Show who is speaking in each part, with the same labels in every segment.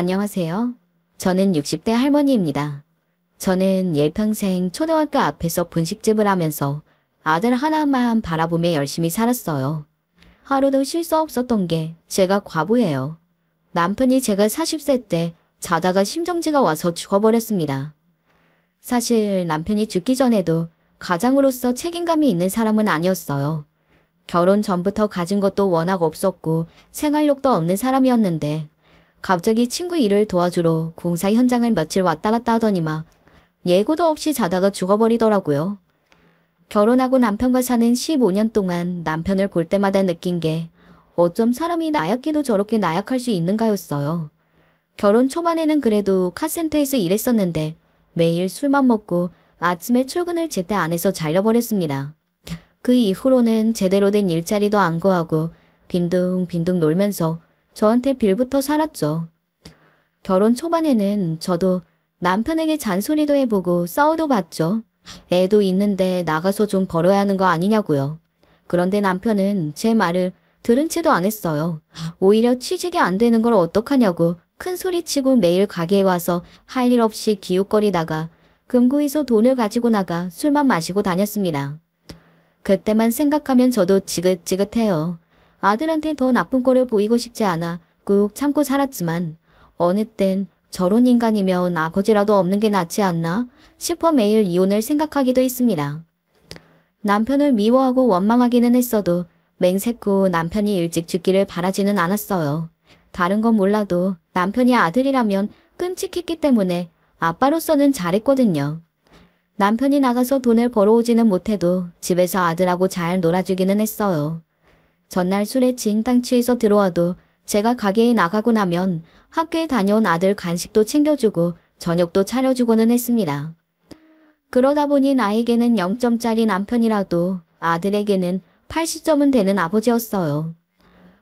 Speaker 1: 안녕하세요. 저는 60대 할머니입니다. 저는 일평생 초등학교 앞에서 분식집을 하면서 아들 하나만 바라보며 열심히 살았어요. 하루도 실수 없었던 게 제가 과부예요. 남편이 제가 40세 때 자다가 심정지가 와서 죽어버렸습니다. 사실 남편이 죽기 전에도 가장으로서 책임감이 있는 사람은 아니었어요. 결혼 전부터 가진 것도 워낙 없었고 생활력도 없는 사람이었는데 갑자기 친구 일을 도와주러 공사 현장을 며칠 왔다 갔다 하더니만 예고도 없이 자다가 죽어버리더라고요. 결혼하고 남편과 사는 15년 동안 남편을 볼 때마다 느낀 게 어쩜 사람이 나약기도 저렇게 나약할 수 있는가였어요. 결혼 초반에는 그래도 카센터에서 일했었는데 매일 술만 먹고 아침에 출근을 제때 안 해서 잘려버렸습니다. 그 이후로는 제대로 된 일자리도 안 구하고 빈둥빈둥 놀면서 저한테 빌부터 살았죠. 결혼 초반에는 저도 남편에게 잔소리도 해보고 싸워도 봤죠. 애도 있는데 나가서 좀 벌어야 하는 거 아니냐고요. 그런데 남편은 제 말을 들은 채도 안 했어요. 오히려 취직이 안 되는 걸 어떡하냐고 큰 소리치고 매일 가게에 와서 할 일 없이 기웃거리다가 금고에서 돈을 가지고 나가 술만 마시고 다녔습니다. 그때만 생각하면 저도 지긋지긋해요. 아들한테 더 나쁜 꼴을 보이고 싶지 않아 꾹 참고 살았지만 어느 땐 저런 인간이면 아버지라도 없는 게 낫지 않나 싶어 매일 이혼을 생각하기도 했습니다. 남편을 미워하고 원망하기는 했어도 맹세코 남편이 일찍 죽기를 바라지는 않았어요. 다른 건 몰라도 남편이 아들이라면 끔찍했기 때문에 아빠로서는 잘했거든요. 남편이 나가서 돈을 벌어오지는 못해도 집에서 아들하고 잘 놀아주기는 했어요. 전날 술에 진탕 취해서 들어와도 제가 가게에 나가고 나면 학교에 다녀온 아들 간식도 챙겨주고 저녁도 차려주고는 했습니다. 그러다 보니 나에게는 0점짜리 남편이라도 아들에게는 80점은 되는 아버지였어요.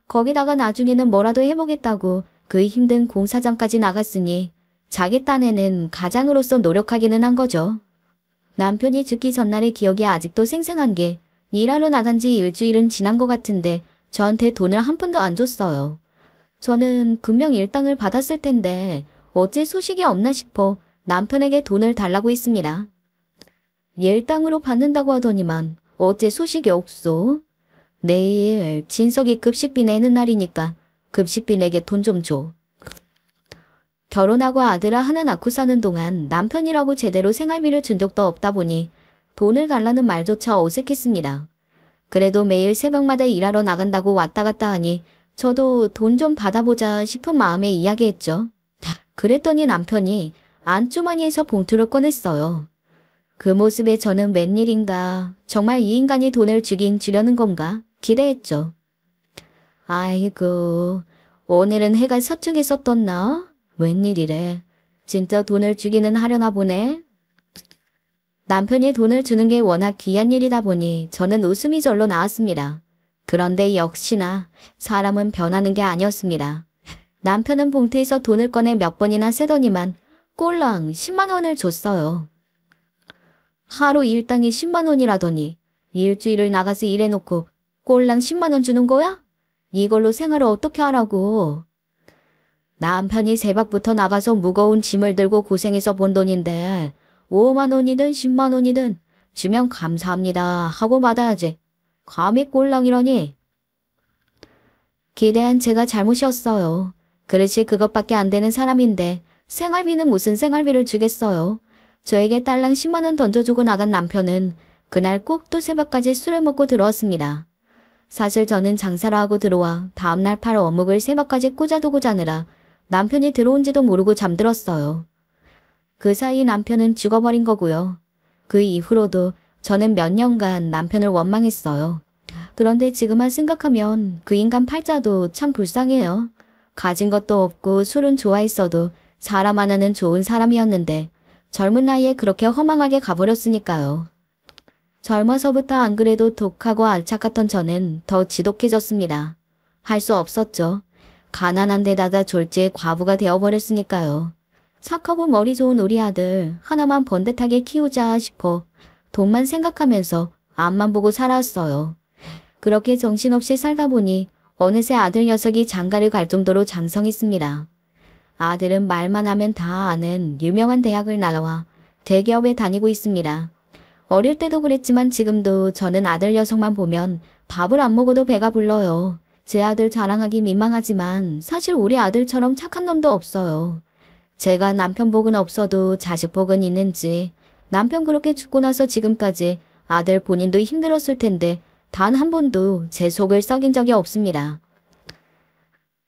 Speaker 1: 거기다가 나중에는 뭐라도 해보겠다고 그 힘든 공사장까지 나갔으니 자기 딴에는 가장으로서 노력하기는 한 거죠. 남편이 죽기 전날의 기억이 아직도 생생한 게 일하러 나간 지 일주일은 지난 것 같은데 저한테 돈을 한 푼도 안 줬어요. 저는 분명 일당을 받았을 텐데 어째 소식이 없나 싶어 남편에게 돈을 달라고 했습니다. 일당으로 받는다고 하더니만 어째 소식이 없소? 내일 진석이 급식비 내는 날이니까 급식비 내게 돈 좀 줘. 결혼하고 아들을 하나 낳고 사는 동안 남편이라고 제대로 생활비를 준 적도 없다 보니 돈을 달라는 말조차 어색했습니다. 그래도 매일 새벽마다 일하러 나간다고 왔다 갔다 하니 저도 돈 좀 받아보자 싶은 마음에 이야기했죠. 그랬더니 남편이 안주머니에서 봉투를 꺼냈어요. 그 모습에 저는 웬일인가, 정말 이 인간이 돈을 주긴 주려는 건가 기대했죠. 아이고, 오늘은 해가 서쪽에서 떴나? 웬일이래. 진짜 돈을 주기는 하려나 보네. 남편이 돈을 주는 게 워낙 귀한 일이다 보니 저는 웃음이 절로 나왔습니다. 그런데 역시나 사람은 변하는 게 아니었습니다. 남편은 봉투에서 돈을 꺼내 몇 번이나 세더니만 꼴랑 10만 원을 줬어요. 하루 일당이 10만 원이라더니 일주일을 나가서 일해놓고 꼴랑 10만 원 주는 거야? 이걸로 생활을 어떻게 하라고. 남편이 새벽부터 나가서 무거운 짐을 들고 고생해서 번 돈인데 5만 원이든 10만 원이든 주면 감사합니다 하고 받아야지. 감히 꼴랑이라니. 기대한 제가 잘못이었어요. 그릇이 그것밖에 안 되는 사람인데 생활비는 무슨 생활비를 주겠어요. 저에게 딸랑 10만 원 던져주고 나간 남편은 그날 꼭 또 새벽까지 술을 먹고 들어왔습니다. 사실 저는 장사를 하고 들어와 다음날 팔 어묵을 새벽까지 꽂아두고 자느라 남편이 들어온지도 모르고 잠들었어요. 그 사이 남편은 죽어버린 거고요. 그 이후로도 저는 몇 년간 남편을 원망했어요. 그런데 지금만 생각하면 그 인간 팔자도 참 불쌍해요. 가진 것도 없고 술은 좋아했어도 사람 하나는 좋은 사람이었는데 젊은 나이에 그렇게 허망하게 가버렸으니까요. 젊어서부터 안 그래도 독하고 알착 같던 저는 더 지독해졌습니다. 할 수 없었죠. 가난한 데다가 졸지에 과부가 되어버렸으니까요. 착하고 머리 좋은 우리 아들 하나만 번듯하게 키우자 싶어 돈만 생각하면서 앞만 보고 살아왔어요. 그렇게 정신없이 살다 보니 어느새 아들 녀석이 장가를 갈 정도로 장성했습니다. 아들은 말만 하면 다 아는 유명한 대학을 나와 대기업에 다니고 있습니다. 어릴 때도 그랬지만 지금도 저는 아들 녀석만 보면 밥을 안 먹어도 배가 불러요. 제 아들 자랑하기 민망하지만 사실 우리 아들처럼 착한 놈도 없어요. 제가 남편 복은 없어도 자식 복은 있는지 남편 그렇게 죽고 나서 지금까지 아들 본인도 힘들었을 텐데 단 한 번도 제 속을 썩인 적이 없습니다.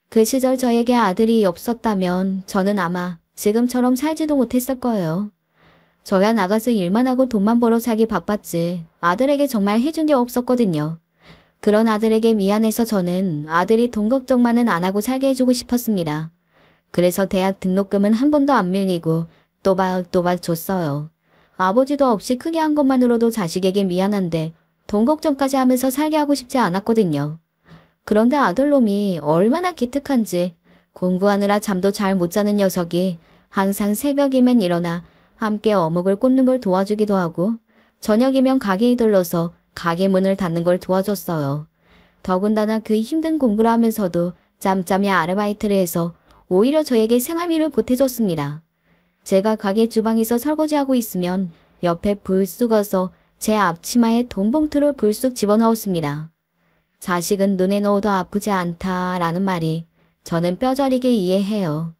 Speaker 1: 그 시절 저에게 아들이 없었다면 저는 아마 지금처럼 살지도 못했을 거예요. 저야 나가서 일만 하고 돈만 벌어 살기 바빴지 아들에게 정말 해준 게 없었거든요. 그런 아들에게 미안해서 저는 아들이 돈 걱정만은 안 하고 살게 해주고 싶었습니다. 그래서 대학 등록금은 한 번도 안 밀리고 또박또박 줬어요. 아버지도 없이 크게 한 것만으로도 자식에게 미안한데 돈 걱정까지 하면서 살게 하고 싶지 않았거든요. 그런데 아들놈이 얼마나 기특한지 공부하느라 잠도 잘 못 자는 녀석이 항상 새벽이면 일어나 함께 어묵을 꽂는 걸 도와주기도 하고 저녁이면 가게에 들러서 가게 문을 닫는 걸 도와줬어요. 더군다나 그 힘든 공부를 하면서도 짬짬이 아르바이트를 해서 오히려 저에게 생활비를 보태줬습니다. 제가 가게 주방에서 설거지하고 있으면 옆에 불쑥 와서 제 앞치마에 돈봉투를 불쑥 집어넣었습니다. 자식은 눈에 넣어도 아프지 않다라는 말이 저는 뼈저리게 이해해요.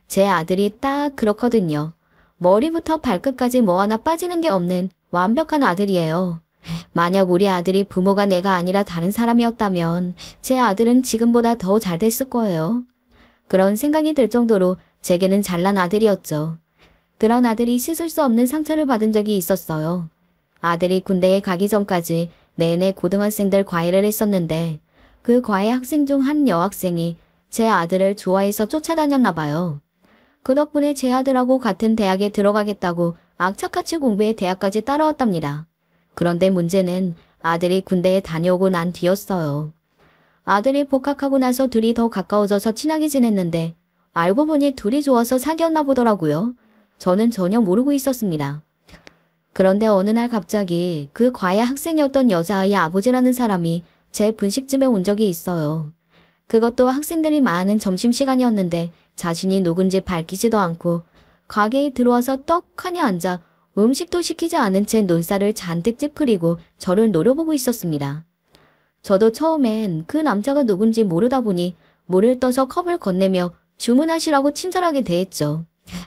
Speaker 1: 제 아들이 딱 그렇거든요. 머리부터 발끝까지 뭐 하나 빠지는 게 없는 완벽한 아들이에요. 만약 우리 아들이 부모가 내가 아니라 다른 사람이었다면 제 아들은 지금보다 더 잘 됐을 거예요. 그런 생각이 들 정도로 제게는 잘난 아들이었죠. 그런 아들이 씻을 수 없는 상처를 받은 적이 있었어요. 아들이 군대에 가기 전까지 내내 고등학생들 과외를 했었는데 그 과외 학생 중 한 여학생이 제 아들을 좋아해서 쫓아다녔나 봐요. 그 덕분에 제 아들하고 같은 대학에 들어가겠다고 악착같이 공부해 대학까지 따라왔답니다. 그런데 문제는 아들이 군대에 다녀오고 난 뒤였어요. 아들이 복학하고 나서 둘이 더 가까워져서 친하게 지냈는데 알고 보니 둘이 좋아서 사귀었나 보더라고요. 저는 전혀 모르고 있었습니다. 그런데 어느 날 갑자기 그 과외 학생이었던 여자아이 아버지라는 사람이 제 분식집에 온 적이 있어요. 그것도 학생들이 많은 점심시간이었는데 자신이 누군지 밝히지도 않고 가게에 들어와서 떡하니 앉아 음식도 시키지 않은 채 눈살을 잔뜩 찌푸리고 저를 노려보고 있었습니다. 저도 처음엔 그 남자가 누군지 모르다 보니 물을 떠서 컵을 건네며 주문하시라고 친절하게 대했죠.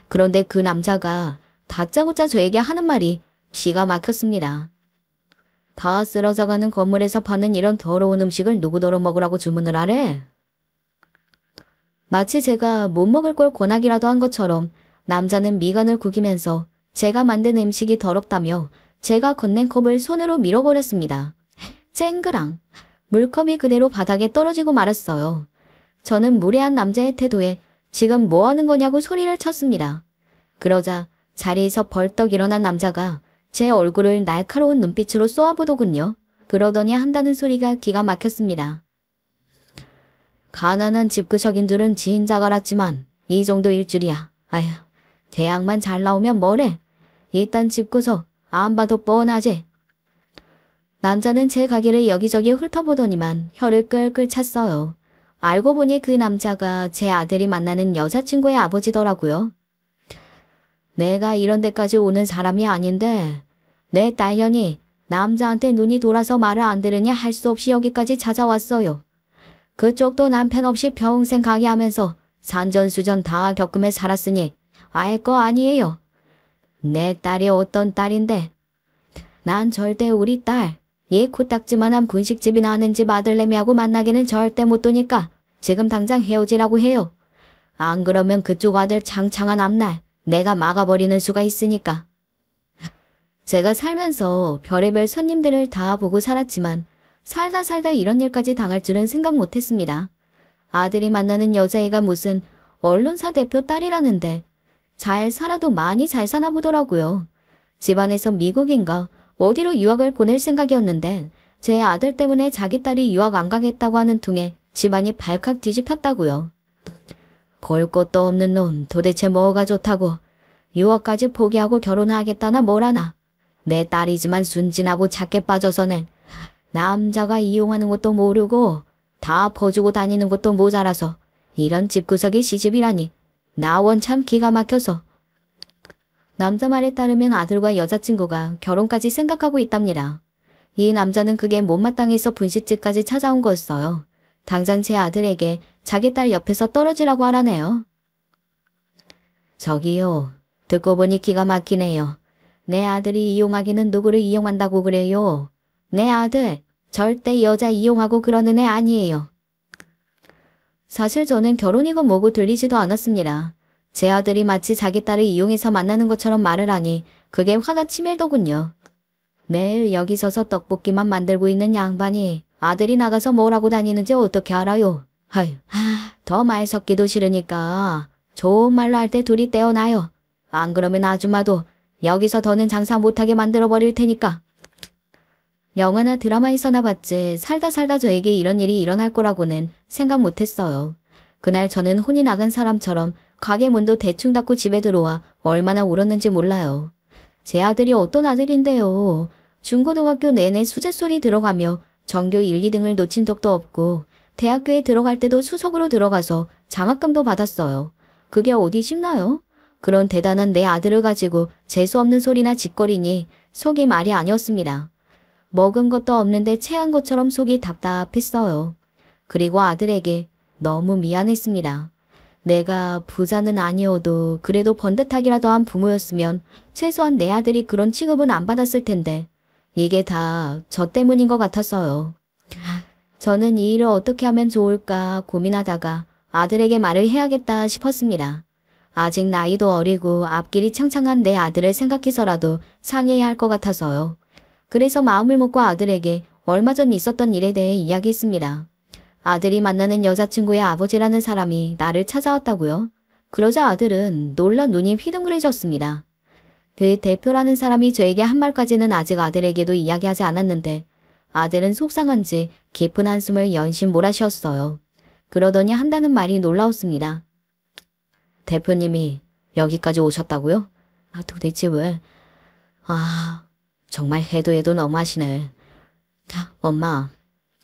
Speaker 1: 그런데 그 남자가 다짜고짜 저에게 하는 말이 기가 막혔습니다. 다 쓰러져가는 건물에서 파는 이런 더러운 음식을 누구더러 먹으라고 주문을 하래? 마치 제가 못 먹을 걸 권하기라도 한 것처럼 남자는 미간을 구기면서 제가 만든 음식이 더럽다며 제가 건넨 컵을 손으로 밀어버렸습니다. 쨍그랑 물컵이 그대로 바닥에 떨어지고 말았어요. 저는 무례한 남자의 태도에 지금 뭐 하는 거냐고 소리를 쳤습니다. 그러자 자리에서 벌떡 일어난 남자가 제 얼굴을 날카로운 눈빛으로 쏘아보더군요. 그러더니 한다는 소리가 기가 막혔습니다. 가난한 집구석인 줄은 진작 알았지만 이 정도일 줄이야. 아휴, 대학만 잘 나오면 뭐래. 일단 집구석 안 봐도 뻔하지. 남자는 제 가게를 여기저기 훑어보더니만 혀를 끌끌 찼어요. 알고 보니 그 남자가 제 아들이 만나는 여자친구의 아버지더라고요. 내가 이런 데까지 오는 사람이 아닌데 내 딸년이 남자한테 눈이 돌아서 말을 안 들으니 할 수 없이 여기까지 찾아왔어요. 그쪽도 남편 없이 평생 가게 하면서 산전수전 다 겪으며 살았으니 알 거 아니에요. 내 딸이 어떤 딸인데 난 절대 우리 딸 얘 코딱지만한 분식집이나 하는 집 아들내미하고 만나기는 절대 못 두니까 지금 당장 헤어지라고 해요. 안 그러면 그쪽 아들 창창한 앞날 내가 막아버리는 수가 있으니까. 제가 살면서 별의별 손님들을 다 보고 살았지만 살다 이런 일까지 당할 줄은 생각 못했습니다. 아들이 만나는 여자애가 무슨 언론사 대표 딸이라는데 잘 살아도 많이 잘 사나 보더라고요. 집안에서 미국인가 어디로 유학을 보낼 생각이었는데 제 아들 때문에 자기 딸이 유학 안 가겠다고 하는 퉁에 집안이 발칵 뒤집혔다고요. 볼 것도 없는 놈 도대체 뭐가 좋다고 유학까지 포기하고 결혼하겠다나 뭐라나. 내 딸이지만 순진하고 착해 빠져서는 남자가 이용하는 것도 모르고 다 퍼주고 다니는 것도 모자라서 이런 집구석이 시집이라니 나원 참 기가 막혀서. 남자 말에 따르면 아들과 여자친구가 결혼까지 생각하고 있답니다. 이 남자는 그게 못마땅해서 분식집까지 찾아온 거였어요. 당장 제 아들에게 자기 딸 옆에서 떨어지라고 하라네요. 저기요. 듣고 보니 기가 막히네요. 내 아들이 이용하기는 누구를 이용한다고 그래요. 내 아들 절대 여자 이용하고 그러는 애 아니에요. 사실 저는 결혼이고 뭐고 들리지도 않았습니다. 제 아들이 마치 자기 딸을 이용해서 만나는 것처럼 말을 하니 그게 화가 치밀더군요. 매일 여기 서서 떡볶이만 만들고 있는 양반이 아들이 나가서 뭘 하고 다니는지 어떻게 알아요? 더 말 섞기도 싫으니까 좋은 말로 할 때 둘이 떼어놔요. 안 그러면 아줌마도 여기서 더는 장사 못하게 만들어버릴 테니까. 영화나 드라마에서나 봤지 살다 저에게 이런 일이 일어날 거라고는 생각 못했어요. 그날 저는 혼이 나간 사람처럼 가게 문도 대충 닫고 집에 들어와 얼마나 울었는지 몰라요. 제 아들이 어떤 아들인데요. 중고등학교 내내 수제소리 들어가며 전교 1, 2등을 놓친 적도 없고 대학교에 들어갈 때도 수석으로 들어가서 장학금도 받았어요. 그게 어디 쉽나요? 그런 대단한 내 아들을 가지고 재수없는 소리나 짓거리니 속이 말이 아니었습니다. 먹은 것도 없는데 체한 것처럼 속이 답답했어요. 그리고 아들에게 너무 미안했습니다. 내가 부자는 아니어도 그래도 번듯하기라도 한 부모였으면 최소한 내 아들이 그런 취급은 안 받았을 텐데 이게 다 저 때문인 것 같았어요. 저는 이 일을 어떻게 하면 좋을까 고민하다가 아들에게 말을 해야겠다 싶었습니다. 아직 나이도 어리고 앞길이 창창한 내 아들을 생각해서라도 상의해야 할 것 같아서요. 그래서 마음을 먹고 아들에게 얼마 전 있었던 일에 대해 이야기했습니다. 아들이 만나는 여자친구의 아버지라는 사람이 나를 찾아왔다고요. 그러자 아들은 놀라 눈이 휘둥그레졌습니다. 그 대표라는 사람이 저에게 한 말까지는 아직 아들에게도 이야기하지 않았는데 아들은 속상한지 깊은 한숨을 연신 몰아쉬었어요. 그러더니 한다는 말이 놀라웠습니다. 대표님이 여기까지 오셨다고요? 도대체 왜? 정말 해도 너무하시네. 엄마,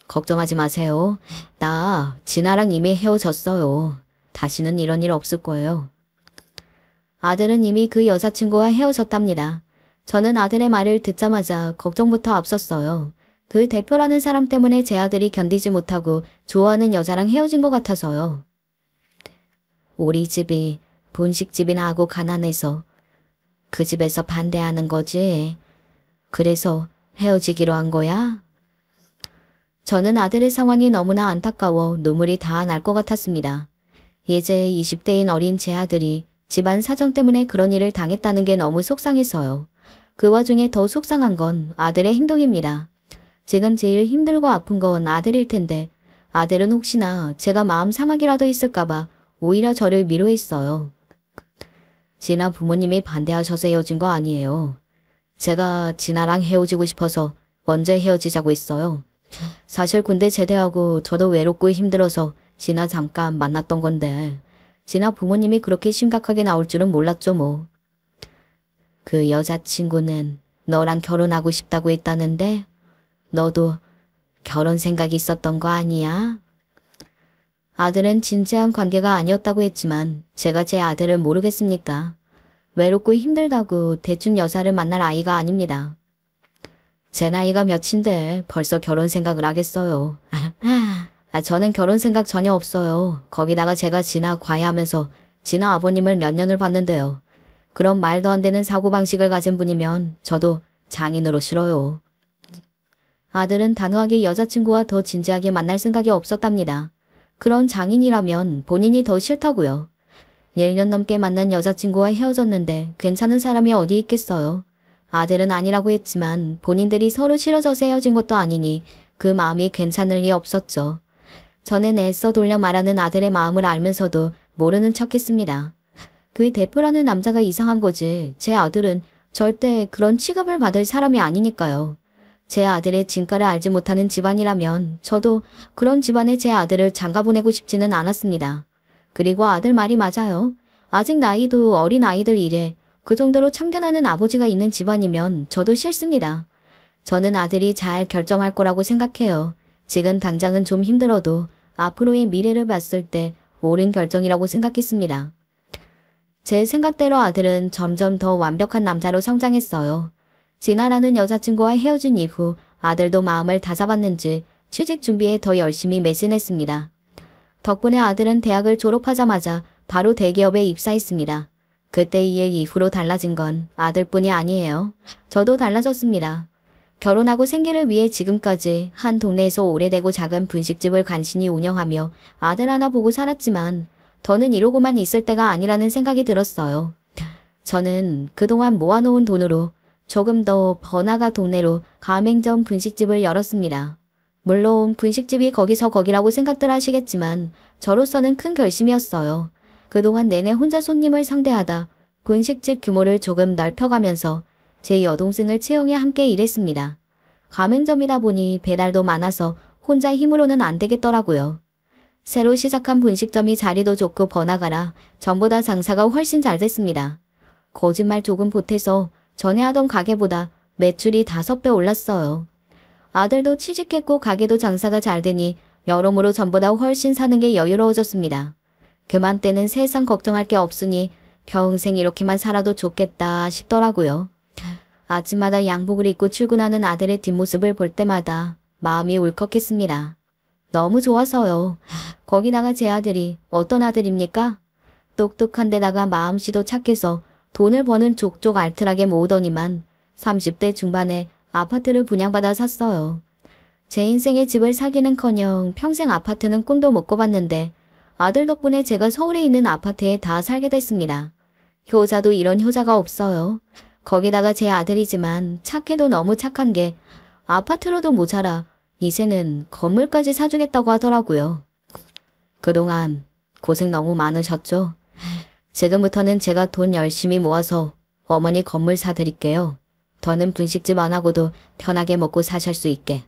Speaker 1: 걱정하지 마세요. 나 진아랑 이미 헤어졌어요. 다시는 이런 일 없을 거예요. 아들은 이미 그 여자친구와 헤어졌답니다. 저는 아들의 말을 듣자마자 걱정부터 앞섰어요. 그 대표라는 사람 때문에 제 아들이 견디지 못하고 좋아하는 여자랑 헤어진 것 같아서요. 우리 집이 분식집이나 하고 가난해서 그 집에서 반대하는 거지. 그래서 헤어지기로 한 거야? 저는 아들의 상황이 너무나 안타까워 눈물이 다 날 것 같았습니다. 이제 20대인 어린 제 아들이 집안 사정 때문에 그런 일을 당했다는 게 너무 속상해서요. 그 와중에 더 속상한 건 아들의 행동입니다. 지금 제일 힘들고 아픈 건 아들일 텐데 아들은 혹시나 제가 마음 상하기라도 했을까봐 오히려 저를 위로했어요. 진아 부모님이 반대하셔서 헤어진 거 아니에요. 제가 진아랑 헤어지고 싶어서 먼저 헤어지자고 했어요. 사실 군대 제대하고 저도 외롭고 힘들어서 진아 잠깐 만났던 건데 진아 부모님이 그렇게 심각하게 나올 줄은 몰랐죠 뭐. 그 여자친구는 너랑 결혼하고 싶다고 했다는데 너도 결혼 생각이 있었던 거 아니야? 아들은 진지한 관계가 아니었다고 했지만 제가 제 아들을 모르겠습니까? 외롭고 힘들다고 대충 여자를 만날 아이가 아닙니다. 제 나이가 몇인데 벌써 결혼 생각을 하겠어요. 저는 결혼 생각 전혀 없어요. 거기다가 제가 진아 과외하면서 진아 아버님을 몇 년을 봤는데요. 그런 말도 안 되는 사고방식을 가진 분이면 저도 장인으로 싫어요. 아들은 단호하게 여자친구와 더 진지하게 만날 생각이 없었답니다. 그런 장인이라면 본인이 더 싫다고요. 1년 넘게 만난 여자친구와 헤어졌는데 괜찮은 사람이 어디 있겠어요. 아들은 아니라고 했지만 본인들이 서로 싫어져서 헤어진 것도 아니니 그 마음이 괜찮을 리 없었죠. 저는 애써 돌려 말하는 아들의 마음을 알면서도 모르는 척했습니다. 그 대표라는 남자가 이상한 거지 제 아들은 절대 그런 취급을 받을 사람이 아니니까요. 제 아들의 진가를 알지 못하는 집안이라면 저도 그런 집안에 제 아들을 장가보내고 싶지는 않았습니다. 그리고 아들 말이 맞아요. 아직 나이도 어린 아이들 일에 그 정도로 참견하는 아버지가 있는 집안이면 저도 싫습니다. 저는 아들이 잘 결정할 거라고 생각해요. 지금 당장은 좀 힘들어도 앞으로의 미래를 봤을 때 옳은 결정이라고 생각했습니다. 제 생각대로 아들은 점점 더 완벽한 남자로 성장했어요. 진아라는 여자친구와 헤어진 이후 아들도 마음을 다잡았는지 취직 준비에 더 열심히 매진했습니다. 덕분에 아들은 대학을 졸업하자마자 바로 대기업에 입사했습니다. 그때 이후로 달라진 건 아들뿐이 아니에요. 저도 달라졌습니다. 결혼하고 생계를 위해 지금까지 한 동네에서 오래되고 작은 분식집을 간신히 운영하며 아들 하나 보고 살았지만 더는 이러고만 있을 때가 아니라는 생각이 들었어요. 저는 그동안 모아놓은 돈으로 조금 더 번화가 동네로 가맹점 분식집을 열었습니다. 물론 분식집이 거기서 거기라고 생각들 하시겠지만 저로서는 큰 결심이었어요. 그동안 내내 혼자 손님을 상대하다 분식집 규모를 조금 넓혀가면서 제 여동생을 채용해 함께 일했습니다. 가맹점이다 보니 배달도 많아서 혼자 힘으로는 안 되겠더라고요. 새로 시작한 분식점이 자리도 좋고 번화가라 전보다 장사가 훨씬 잘 됐습니다. 거짓말 조금 보태서 전에 하던 가게보다 매출이 5배 올랐어요. 아들도 취직했고 가게도 장사가 잘 되니 여러모로 전보다 훨씬 사는 게 여유로워졌습니다. 그맘때는 세상 걱정할 게 없으니 평생 이렇게만 살아도 좋겠다 싶더라고요. 아침마다 양복을 입고 출근하는 아들의 뒷모습을 볼 때마다 마음이 울컥했습니다. 너무 좋아서요. 거기다가 제 아들이 어떤 아들입니까? 똑똑한 데다가 마음씨도 착해서 돈을 버는 족족 알뜰하게 모으더니만 30대 중반에 아파트를 분양받아 샀어요. 제 인생의 집을 사기는커녕 평생 아파트는 꿈도 못 꿔봤는데 아들 덕분에 제가 서울에 있는 아파트에 다 살게 됐습니다. 효자도 이런 효자가 없어요. 거기다가 제 아들이지만 착해도 너무 착한 게 아파트로도 모자라 이제는 건물까지 사주겠다고 하더라고요. 그동안 고생 너무 많으셨죠? 지금부터는 제가 돈 열심히 모아서 어머니 건물 사드릴게요. 더는 분식집 안 하고도 편하게 먹고 사실 수 있게.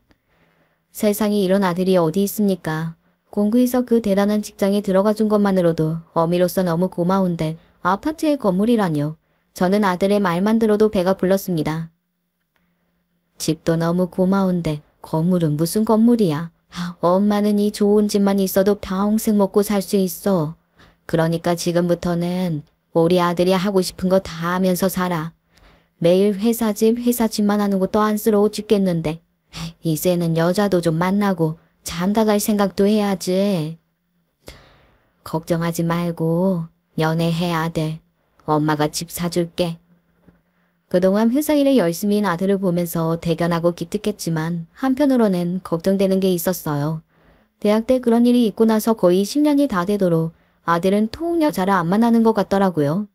Speaker 1: 세상에 이런 아들이 어디 있습니까? 공구에서 그 대단한 직장에 들어가 준 것만으로도 어미로서 너무 고마운데 아파트의 건물이라뇨. 저는 아들의 말만 들어도 배가 불렀습니다. 집도 너무 고마운데 건물은 무슨 건물이야. 엄마는 이 좋은 집만 있어도 평생 먹고 살 수 있어. 그러니까 지금부터는 우리 아들이 하고 싶은 거 다 하면서 살아. 매일 회사집만 하는 것도 안쓰러워 죽겠는데 이제는 여자도 좀 만나고 장가갈 생각도 해야지. 걱정하지 말고 연애해야 돼. 엄마가 집 사줄게. 그동안 회사 일에 열심히인 아들을 보면서 대견하고 기특했지만 한편으로는 걱정되는 게 있었어요. 대학 때 그런 일이 있고 나서 거의 10년이 다 되도록 아들은 통 여자를 안 만나는 것 같더라고요.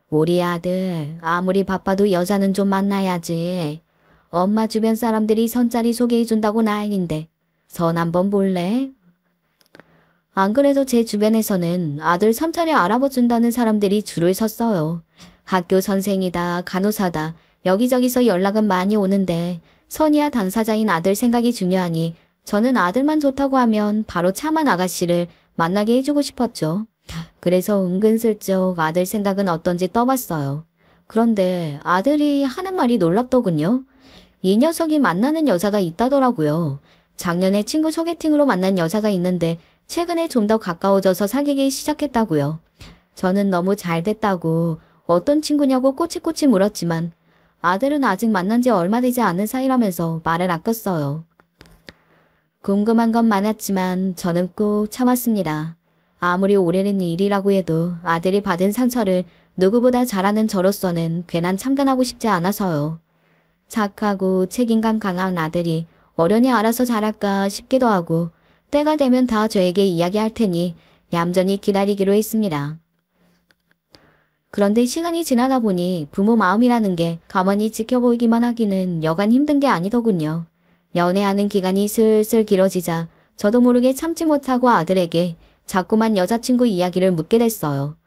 Speaker 1: 우리 아들 아무리 바빠도 여자는 좀 만나야지. 엄마 주변 사람들이 선자리 소개해준다고 난리인데 선 한번 볼래? 안 그래도 제 주변에서는 아들 선자리 알아봐준다는 사람들이 줄을 섰어요. 학교 선생이다 간호사다 여기저기서 연락은 많이 오는데 선의야 당사자인 아들 생각이 중요하니 저는 아들만 좋다고 하면 바로 차만 아가씨를 만나게 해주고 싶었죠. 그래서 은근슬쩍 아들 생각은 어떤지 떠봤어요. 그런데 아들이 하는 말이 놀랍더군요. 이 녀석이 만나는 여자가 있다더라고요. 작년에 친구 소개팅으로 만난 여자가 있는데 최근에 좀 더 가까워져서 사귀기 시작했다고요. 저는 너무 잘 됐다고 어떤 친구냐고 꼬치꼬치 물었지만 아들은 아직 만난 지 얼마 되지 않은 사이라면서 말을 아꼈어요. 궁금한 건 많았지만 저는 꾹 참았습니다. 아무리 오래된 일이라고 해도 아들이 받은 상처를 누구보다 잘 아는 저로서는 괜한 참견하고 싶지 않아서요. 착하고 책임감 강한 아들이 어련히 알아서 잘할까 싶기도 하고 때가 되면 다 저에게 이야기할 테니 얌전히 기다리기로 했습니다. 그런데 시간이 지나다 보니 부모 마음이라는 게 가만히 지켜보기만 하기는 여간 힘든 게 아니더군요. 연애하는 기간이 슬슬 길어지자 저도 모르게 참지 못하고 아들에게 자꾸만 여자친구 이야기를 묻게 됐어요.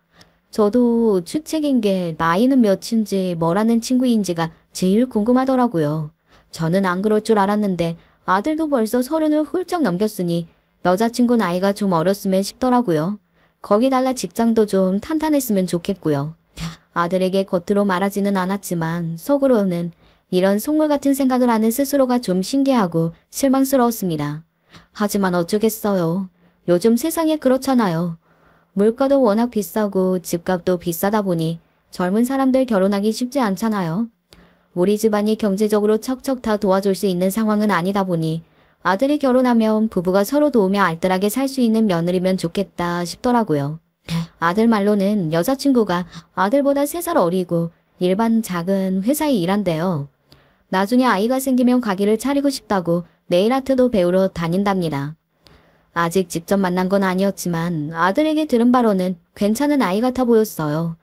Speaker 1: 저도 주책인 게 나이는 몇인지 뭐라는 친구인지가 제일 궁금하더라고요. 저는 안 그럴 줄 알았는데 아들도 벌써 30을 훌쩍 넘겼으니 여자친구 나이가 좀 어렸으면 싶더라고요. 거기달라 직장도 좀 탄탄했으면 좋겠고요. 아들에게 겉으로 말하지는 않았지만 속으로는 이런 속물 같은 생각을 하는 스스로가 좀 신기하고 실망스러웠습니다. 하지만 어쩌겠어요. 요즘 세상에 그렇잖아요. 물가도 워낙 비싸고 집값도 비싸다 보니 젊은 사람들 결혼하기 쉽지 않잖아요. 우리 집안이 경제적으로 척척 다 도와줄 수 있는 상황은 아니다 보니 아들이 결혼하면 부부가 서로 도우며 알뜰하게 살 수 있는 며느리면 좋겠다 싶더라고요. 아들 말로는 여자친구가 아들보다 3살 어리고 일반 작은 회사에 일한대요. 나중에 아이가 생기면 가게를 차리고 싶다고 네일아트도 배우러 다닌답니다. 아직 직접 만난 건 아니었지만 아들에게 들은 바로는 괜찮은 아이 같아 보였어요.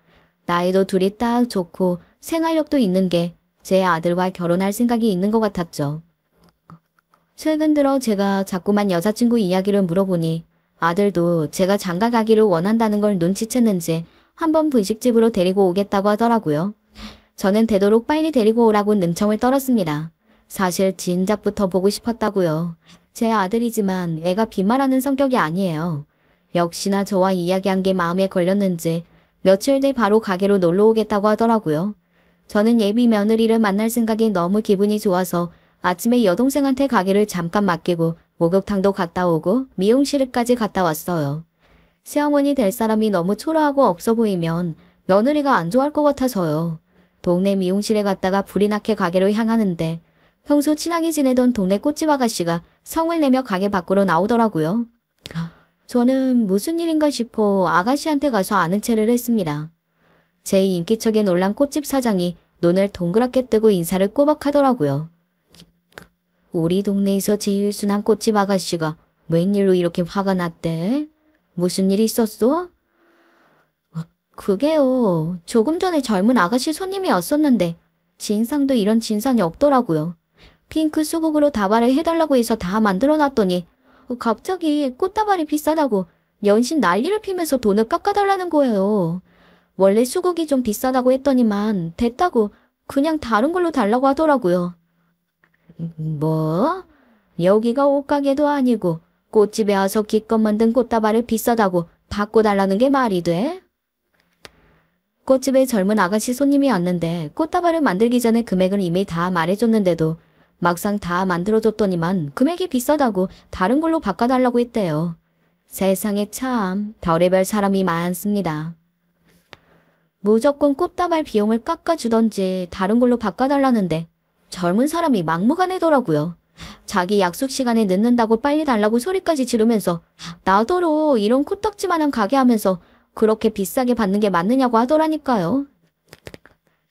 Speaker 1: 나이도 둘이 딱 좋고 생활력도 있는 게 제 아들과 결혼할 생각이 있는 것 같았죠. 최근 들어 제가 자꾸만 여자친구 이야기를 물어보니 아들도 제가 장가 가기를 원한다는 걸 눈치챘는지 한번 분식집으로 데리고 오겠다고 하더라고요. 저는 되도록 빨리 데리고 오라고 능청을 떨었습니다. 사실 진작부터 보고 싶었다고요. 제 아들이지만 애가 빈말하는 성격이 아니에요. 역시나 저와 이야기한 게 마음에 걸렸는지 며칠 뒤 바로 가게로 놀러 오겠다고 하더라고요. 저는 예비 며느리를 만날 생각이 너무 기분이 좋아서 아침에 여동생한테 가게를 잠깐 맡기고 목욕탕도 갔다 오고 미용실까지 갔다 왔어요. 시어머니 될 사람이 너무 초라하고 없어 보이면 며느리가 안 좋아할 것 같아서요. 동네 미용실에 갔다가 불이 나게 가게로 향하는데 평소 친하게 지내던 동네 꽃집 아가씨가 성을 내며 가게 밖으로 나오더라고요. 저는 무슨 일인가 싶어 아가씨한테 가서 아는 체를 했습니다. 제 인기척에 놀란 꽃집 사장이 눈을 동그랗게 뜨고 인사를 꼬박 하더라고요. 우리 동네에서 제일 순한 꽃집 아가씨가 웬일로 이렇게 화가 났대? 무슨 일 있었어? 그게요. 조금 전에 젊은 아가씨 손님이 왔었는데 진상도 이런 진상이 없더라고요. 핑크 수국으로 다발을 해달라고 해서 다 만들어놨더니 갑자기 꽃다발이 비싸다고 연신 난리를 피면서 돈을 깎아달라는 거예요. 원래 수국이 좀 비싸다고 했더니만 됐다고 그냥 다른 걸로 달라고 하더라고요. 뭐? 여기가 옷가게도 아니고 꽃집에 와서 기껏 만든 꽃다발을 비싸다고 바꿔달라는 게 말이 돼? 꽃집에 젊은 아가씨 손님이 왔는데 꽃다발을 만들기 전에 금액을 이미 다 말해줬는데도 막상 다 만들어줬더니만 금액이 비싸다고 다른 걸로 바꿔달라고 했대요. 세상에 참 별의별 사람이 많습니다. 무조건 꽃다발 비용을 깎아주던지 다른 걸로 바꿔달라는데 젊은 사람이 막무가내더라고요. 자기 약속 시간에 늦는다고 빨리 달라고 소리까지 지르면서 나더러 이런 코딱지만한 가게 하면서 그렇게 비싸게 받는 게 맞느냐고 하더라니까요.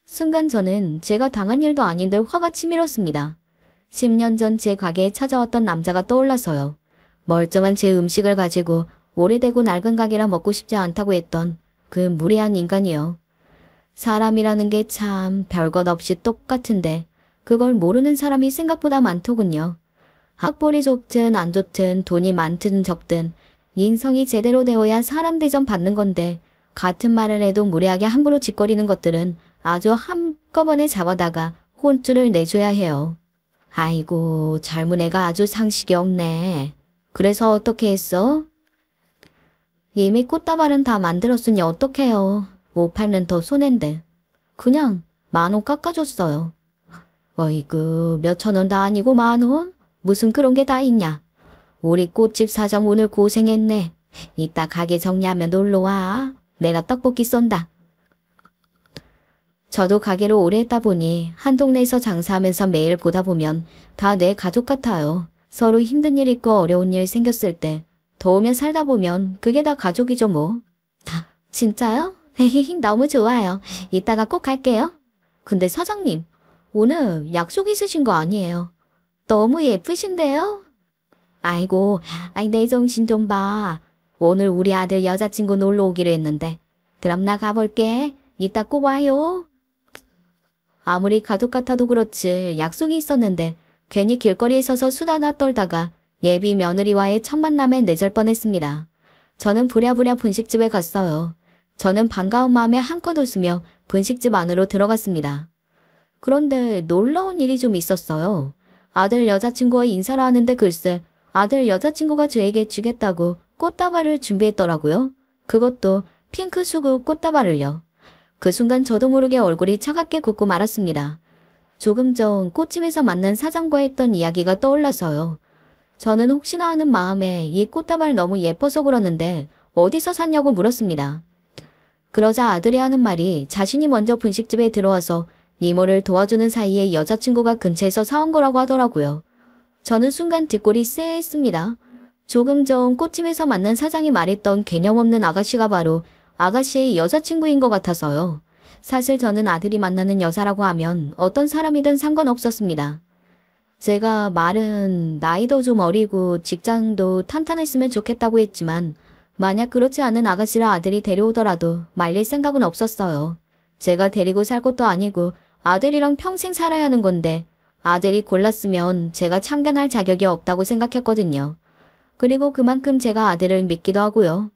Speaker 1: 순간 저는 제가 당한 일도 아닌데 화가 치밀었습니다. 10년 전 제 가게에 찾아왔던 남자가 떠올라서요. 멀쩡한 제 음식을 가지고 오래되고 낡은 가게라 먹고 싶지 않다고 했던 그 무례한 인간이요. 사람이라는 게 참 별것 없이 똑같은데 그걸 모르는 사람이 생각보다 많더군요. 학벌이 좋든 안 좋든 돈이 많든 적든 인성이 제대로 되어야 사람 대접 받는 건데 같은 말을 해도 무례하게 함부로 짓거리는 것들은 아주 한꺼번에 잡아다가 혼쭐을 내줘야 해요. 아이고 젊은 애가 아주 상식이 없네. 그래서 어떻게 했어? 이미 꽃다발은 다 만들었으니 어떡해요. 못 팔면 더 손해인데. 그냥 10,000원 깎아줬어요. 어이구 몇천 원 다 아니고 10,000원? 무슨 그런 게 다 있냐. 우리 꽃집 사장 오늘 고생했네. 이따 가게 정리하면 놀러와. 내가 떡볶이 쏜다. 저도 가게를 오래 했다 보니 한 동네에서 장사하면서 매일 보다 보면 다 내 가족 같아요. 서로 힘든 일 있고 어려운 일 생겼을 때 도우며 살다 보면 그게 다 가족이죠 뭐. 진짜요? 헤헤히 너무 좋아요. 이따가 꼭 갈게요. 근데 사장님 오늘 약속 있으신 거 아니에요? 너무 예쁘신데요? 아이고 내 정신 좀 봐. 오늘 우리 아들 여자친구 놀러 오기로 했는데 그럼 나 가볼게. 이따 꼭 와요. 아무리 가족 같아도 그렇지 약속이 있었는데 괜히 길거리에 서서 수다나 떨다가 예비 며느리와의 첫 만남에 늦을 뻔했습니다. 저는 부랴부랴 분식집에 갔어요. 저는 반가운 마음에 한껏 웃으며 분식집 안으로 들어갔습니다. 그런데 놀라운 일이 좀 있었어요. 아들 여자친구와 인사를 하는데 글쎄 아들 여자친구가 저에게 주겠다고 꽃다발을 준비했더라고요. 그것도 핑크 수국 꽃다발을요. 그 순간 저도 모르게 얼굴이 차갑게 굳고 말았습니다. 조금 전 꽃집에서 만난 사장과 했던 이야기가 떠올라서요. 저는 혹시나 하는 마음에 이 꽃다발 너무 예뻐서 그러는데 어디서 샀냐고 물었습니다. 그러자 아들이 하는 말이 자신이 먼저 분식집에 들어와서 이모를 도와주는 사이에 여자친구가 근처에서 사온 거라고 하더라고요. 저는 순간 뒷골이 쎄했습니다. 조금 전 꽃집에서 만난 사장이 말했던 개념 없는 아가씨가 바로 아가씨의 여자친구인 것 같아서요. 사실 저는 아들이 만나는 여자라고 하면 어떤 사람이든 상관없었습니다. 제가 말은 나이도 좀 어리고 직장도 탄탄했으면 좋겠다고 했지만 만약 그렇지 않은 아가씨를 아들이 데려오더라도 말릴 생각은 없었어요. 제가 데리고 살 것도 아니고 아들이랑 평생 살아야 하는 건데 아들이 골랐으면 제가 참견할 자격이 없다고 생각했거든요. 그리고 그만큼 제가 아들을 믿기도 하고요.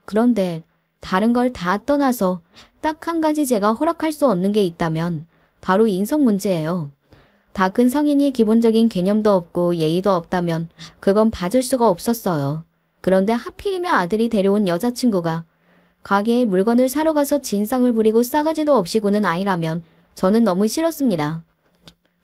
Speaker 1: 그런데 다른 걸 다 떠나서 딱 한 가지 제가 허락할 수 없는 게 있다면 바로 인성 문제예요. 다 큰 성인이 기본적인 개념도 없고 예의도 없다면 그건 봐줄 수가 없었어요. 그런데 하필이면 아들이 데려온 여자친구가 가게에 물건을 사러 가서 진상을 부리고 싸가지도 없이 구는 아이라면 저는 너무 싫었습니다.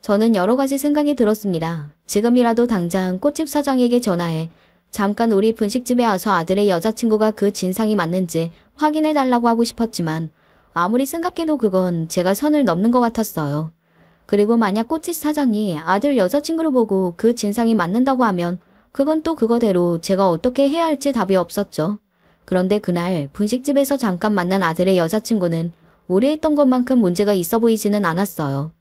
Speaker 1: 저는 여러 가지 생각이 들었습니다. 지금이라도 당장 꽃집 사장에게 전화해 잠깐 우리 분식집에 와서 아들의 여자친구가 그 진상이 맞는지 확인해달라고 하고 싶었지만 아무리 생각해도 그건 제가 선을 넘는 것 같았어요. 그리고 만약 꽃집 사장이 아들 여자친구를 보고 그 진상이 맞는다고 하면 그건 또 그거대로 제가 어떻게 해야 할지 답이 없었죠. 그런데 그날 분식집에서 잠깐 만난 아들의 여자친구는 오래했던 것만큼 문제가 있어 보이지는 않았어요.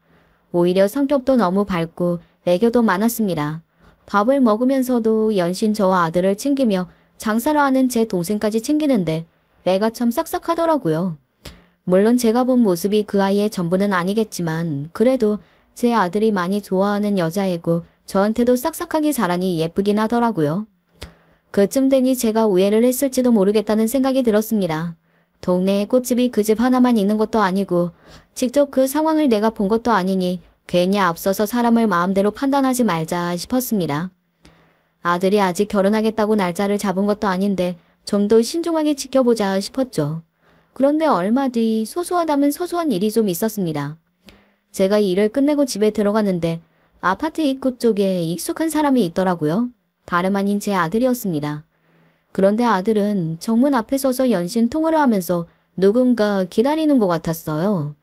Speaker 1: 오히려 성격도 너무 밝고 애교도 많았습니다. 밥을 먹으면서도 연신 저와 아들을 챙기며 장사를 하는 제 동생까지 챙기는데 애가 참 싹싹하더라고요. 물론 제가 본 모습이 그 아이의 전부는 아니겠지만 그래도 제 아들이 많이 좋아하는 여자애고 저한테도 싹싹하게 자라니 예쁘긴 하더라고요. 그쯤 되니 제가 오해를 했을지도 모르겠다는 생각이 들었습니다. 동네에 꽃집이 그 집 하나만 있는 것도 아니고 직접 그 상황을 내가 본 것도 아니니 괜히 앞서서 사람을 마음대로 판단하지 말자 싶었습니다. 아들이 아직 결혼하겠다고 날짜를 잡은 것도 아닌데 좀 더 신중하게 지켜보자 싶었죠. 그런데 얼마 뒤 소소하다면 소소한 일이 좀 있었습니다. 제가 일을 끝내고 집에 들어갔는데 아파트 입구 쪽에 익숙한 사람이 있더라고요. 다름 아닌 제 아들이었습니다. 그런데 아들은 정문 앞에 서서 연신 통화를 하면서 누군가 기다리는 것 같았어요.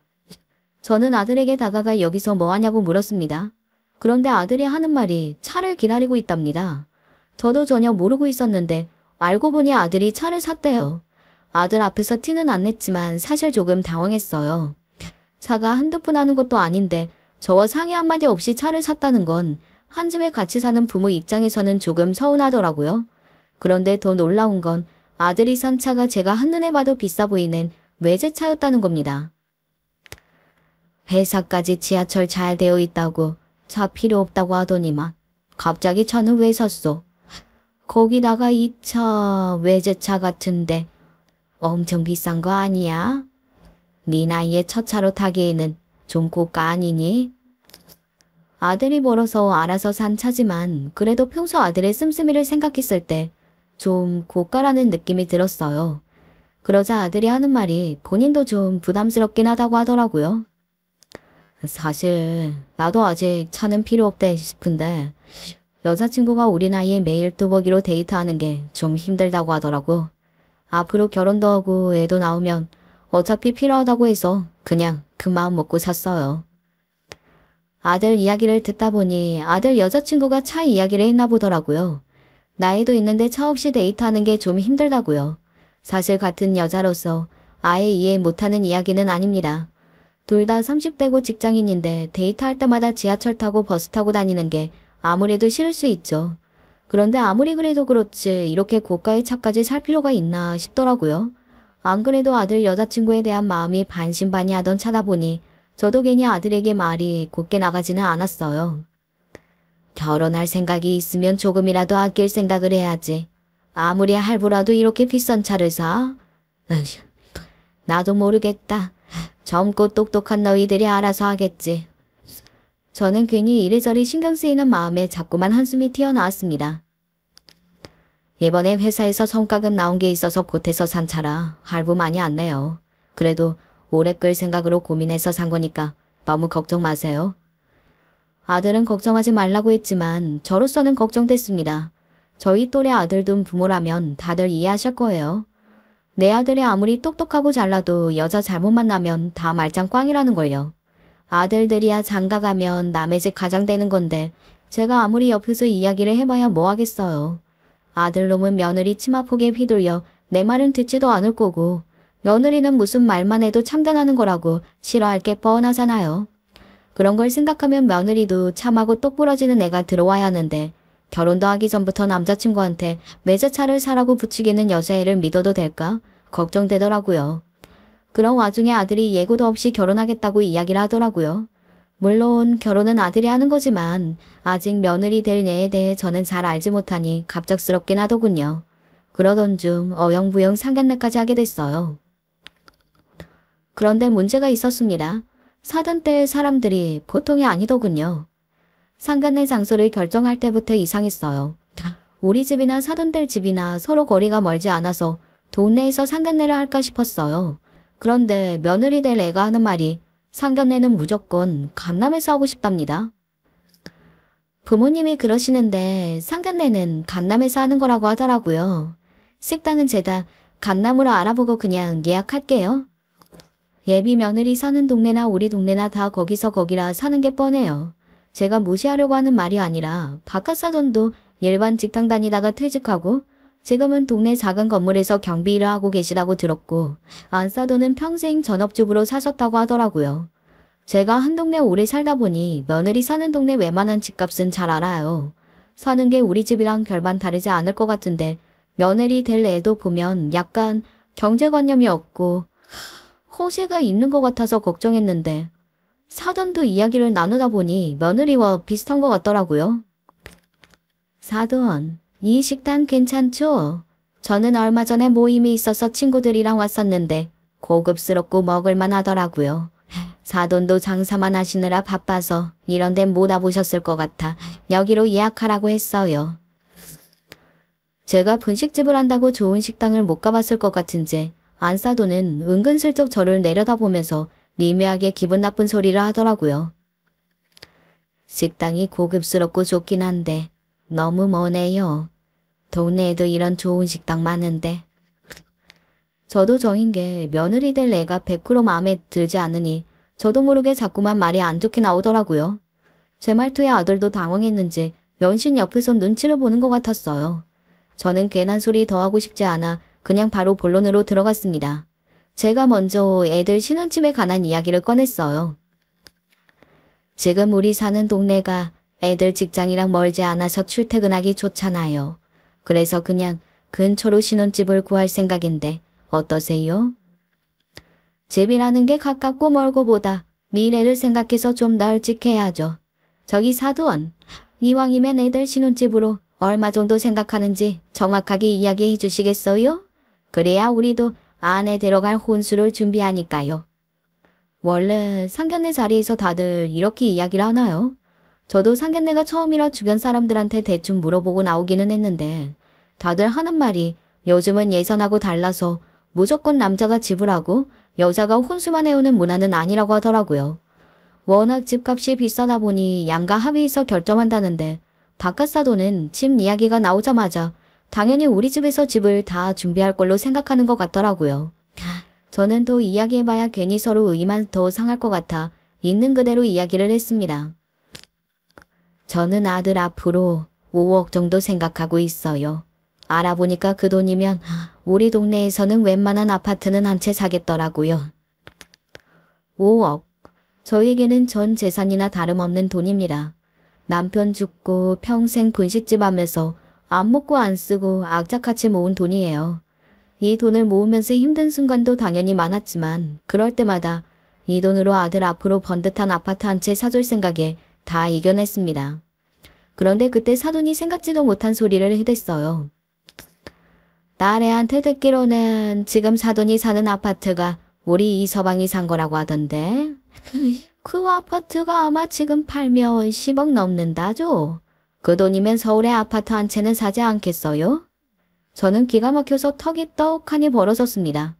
Speaker 1: 저는 아들에게 다가가 여기서 뭐 하냐고 물었습니다. 그런데 아들이 하는 말이 차를 기다리고 있답니다. 저도 전혀 모르고 있었는데 알고 보니 아들이 차를 샀대요. 아들 앞에서 티는 안 냈지만 사실 조금 당황했어요. 차가 한두 푼 하는 것도 아닌데 저와 상의 한마디 없이 차를 샀다는 건 한 집에 같이 사는 부모 입장에서는 조금 서운하더라고요. 그런데 더 놀라운 건 아들이 산 차가 제가 한눈에 봐도 비싸 보이는 외제차였다는 겁니다. 회사까지 지하철 잘 되어 있다고 차 필요 없다고 하더니만 갑자기 차는 왜 샀어? 거기다가 이 차 외제차 같은데 엄청 비싼 거 아니야? 네 나이에 첫 차로 타기에는 좀 고가 아니니? 아들이 벌어서 알아서 산 차지만 그래도 평소 아들의 씀씀이를 생각했을 때 좀 고가라는 느낌이 들었어요. 그러자 아들이 하는 말이 본인도 좀 부담스럽긴 하다고 하더라고요. 사실 나도 아직 차는 필요 없다 싶은데 여자친구가 우리 나이에 매일 뚜벅이로 데이트하는 게 좀 힘들다고 하더라고. 앞으로 결혼도 하고 애도 나오면 어차피 필요하다고 해서 그냥 그 마음 먹고 샀어요. 아들 이야기를 듣다 보니 아들 여자친구가 차 이야기를 했나 보더라고요. 나이도 있는데 차 없이 데이트하는 게 좀 힘들다고요. 사실 같은 여자로서 아예 이해 못하는 이야기는 아닙니다. 둘 다 30대고 직장인인데 데이트할 때마다 지하철 타고 버스 타고 다니는 게 아무래도 싫을 수 있죠. 그런데 아무리 그래도 그렇지 이렇게 고가의 차까지 살 필요가 있나 싶더라고요. 안 그래도 아들 여자친구에 대한 마음이 반신반의하던 차다 보니 저도 괜히 아들에게 말이 곱게 나가지는 않았어요. 결혼할 생각이 있으면 조금이라도 아낄 생각을 해야지. 아무리 할부라도 이렇게 비싼 차를 사? 나도 모르겠다. 젊고 똑똑한 너희들이 알아서 하겠지. 저는 괜히 이리저리 신경 쓰이는 마음에 자꾸만 한숨이 튀어나왔습니다. 이번에 회사에서 성과급 나온 게 있어서 보태서 산 차라 할부 많이 안 내요. 그래도 오래 끌 생각으로 고민해서 산 거니까 너무 걱정 마세요. 아들은 걱정하지 말라고 했지만 저로서는 걱정됐습니다. 저희 또래 아들 둔 부모라면 다들 이해하실 거예요. 내 아들이 아무리 똑똑하고 잘나도 여자 잘못 만나면 다 말짱 꽝이라는 걸요. 아들들이야 장가가면 남의 집 가장 되는 건데 제가 아무리 옆에서 이야기를 해봐야 뭐 하겠어요. 아들놈은 며느리 치마폭에 휘둘려 내 말은 듣지도 않을 거고 며느리는 무슨 말만 해도 참견하는 거라고 싫어할 게 뻔하잖아요. 그런 걸 생각하면 며느리도 참하고 똑부러지는 애가 들어와야 하는데 결혼도 하기 전부터 남자친구한테 외제차를 사라고 부추기는 여자애를 믿어도 될까? 걱정되더라고요. 그런 와중에 아들이 예고도 없이 결혼하겠다고 이야기를 하더라고요. 물론 결혼은 아들이 하는 거지만 아직 며느리 될 애에 대해 저는 잘 알지 못하니 갑작스럽긴 하더군요. 그러던 중 어영부영 상견례까지 하게 됐어요. 그런데 문제가 있었습니다. 사돈 때 사람들이 보통이 아니더군요. 상견례 장소를 결정할 때부터 이상했어요. 우리 집이나 사돈들 집이나 서로 거리가 멀지 않아서 동네에서 상견례를 할까 싶었어요. 그런데 며느리 될 애가 하는 말이 상견례는 무조건 강남에서 하고 싶답니다. 부모님이 그러시는데 상견례는 강남에서 하는 거라고 하더라고요. 식당은 제가 강남으로 알아보고 그냥 예약할게요. 예비 며느리 사는 동네나 우리 동네나 다 거기서 거기라 사는 게 뻔해요. 제가 무시하려고 하는 말이 아니라 바깥 사돈도 일반 직장 다니다가 퇴직하고 지금은 동네 작은 건물에서 경비 일을 하고 계시다고 들었고 안 사돈은 평생 전업주부로 사셨다고 하더라고요. 제가 한 동네 오래 살다 보니 며느리 사는 동네 웬만한 집값은 잘 알아요. 사는 게 우리 집이랑 별반 다르지 않을 것 같은데 며느리 될 애도 보면 약간 경제관념이 없고 허세가 있는 것 같아서 걱정했는데 사돈도 이야기를 나누다 보니 며느리와 비슷한 것 같더라고요. 사돈, 이 식당 괜찮죠? 저는 얼마 전에 모임이 있어서 친구들이랑 왔었는데 고급스럽고 먹을만 하더라고요. 사돈도 장사만 하시느라 바빠서 이런 데 못 와보셨을 것 같아 여기로 예약하라고 했어요. 제가 분식집을 한다고 좋은 식당을 못 가봤을 것 같은지 안사돈은 은근슬쩍 저를 내려다보면서 미묘하게 기분 나쁜 소리를 하더라고요. 식당이 고급스럽고 좋긴 한데 너무 머네요. 동네에도 이런 좋은 식당 많은데. 저도 정인 게 며느리 될 애가 100% 마음에 들지 않으니 저도 모르게 자꾸만 말이 안 좋게 나오더라고요. 제 말투에 아들도 당황했는지 연신 옆에서 눈치를 보는 것 같았어요. 저는 괜한 소리 더 하고 싶지 않아 그냥 바로 본론으로 들어갔습니다. 제가 먼저 애들 신혼집에 관한 이야기를 꺼냈어요. 지금 우리 사는 동네가 애들 직장이랑 멀지 않아서 출퇴근하기 좋잖아요. 그래서 그냥 근처로 신혼집을 구할 생각인데 어떠세요? 집이라는 게 가깝고 멀고 보다 미래를 생각해서 좀 널찍해야죠. 저기 사돈, 이왕이면 애들 신혼집으로 얼마 정도 생각하는지 정확하게 이야기해 주시겠어요? 그래야 우리도 안에 들어갈 혼수를 준비하니까요. 원래 상견례 자리에서 다들 이렇게 이야기를 하나요? 저도 상견례가 처음이라 주변 사람들한테 대충 물어보고 나오기는 했는데 다들 하는 말이 요즘은 예전하고 달라서 무조건 남자가 지불하고 여자가 혼수만 해오는 문화는 아니라고 하더라고요. 워낙 집값이 비싸다 보니 양가 합의해서 결정한다는데 바깥 사돈은 집 이야기가 나오자마자 당연히 우리 집에서 집을 다 준비할 걸로 생각하는 것 같더라고요. 저는 더 이야기해봐야 괜히 서로 의만 더 상할 것 같아 있는 그대로 이야기를 했습니다. 저는 아들 앞으로 5억 정도 생각하고 있어요. 알아보니까 그 돈이면 우리 동네에서는 웬만한 아파트는 한 채 사겠더라고요. 5억. 저에게는 전 재산이나 다름없는 돈입니다. 남편 죽고 평생 분식집 하면서 안 먹고 안 쓰고 악착같이 모은 돈이에요. 이 돈을 모으면서 힘든 순간도 당연히 많았지만 그럴 때마다 이 돈으로 아들 앞으로 번듯한 아파트 한 채 사줄 생각에 다 이겨냈습니다. 그런데 그때 사돈이 생각지도 못한 소리를 해댔어요. 딸애한테 듣기로는 지금 사돈이 사는 아파트가 우리 이서방이 산 거라고 하던데 그 아파트가 아마 지금 팔면 10억 넘는다죠. 그 돈이면 서울의 아파트 한 채는 사지 않겠어요? 저는 기가 막혀서 턱이 떡하니 벌어졌습니다.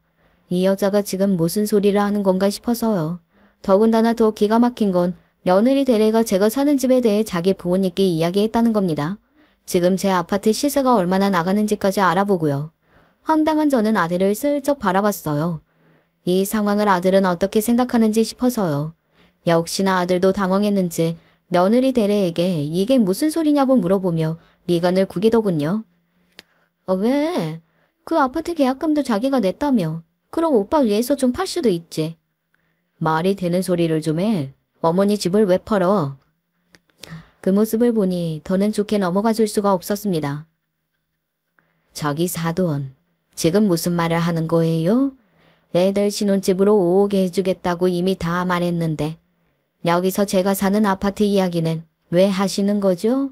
Speaker 1: 이 여자가 지금 무슨 소리를 하는 건가 싶어서요. 더군다나 더 기가 막힌 건 며느리 대래가 제가 사는 집에 대해 자기 부모님께 이야기했다는 겁니다. 지금 제 아파트 시세가 얼마나 나가는지까지 알아보고요. 황당한 저는 아들을 슬쩍 바라봤어요. 이 상황을 아들은 어떻게 생각하는지 싶어서요. 역시나 아들도 당황했는지 며느리 대래에게 이게 무슨 소리냐고 물어보며 미간을 구기더군요. 왜? 그 아파트 계약금도 자기가 냈다며. 그럼 오빠 위해서 좀 팔 수도 있지. 말이 되는 소리를 좀 해. 어머니 집을 왜 팔어? 그 모습을 보니 더는 좋게 넘어가 줄 수가 없었습니다. 저기 사돈, 지금 무슨 말을 하는 거예요? 애들 신혼집으로 오게 해주겠다고 이미 다 말했는데 여기서 제가 사는 아파트 이야기는 왜 하시는 거죠?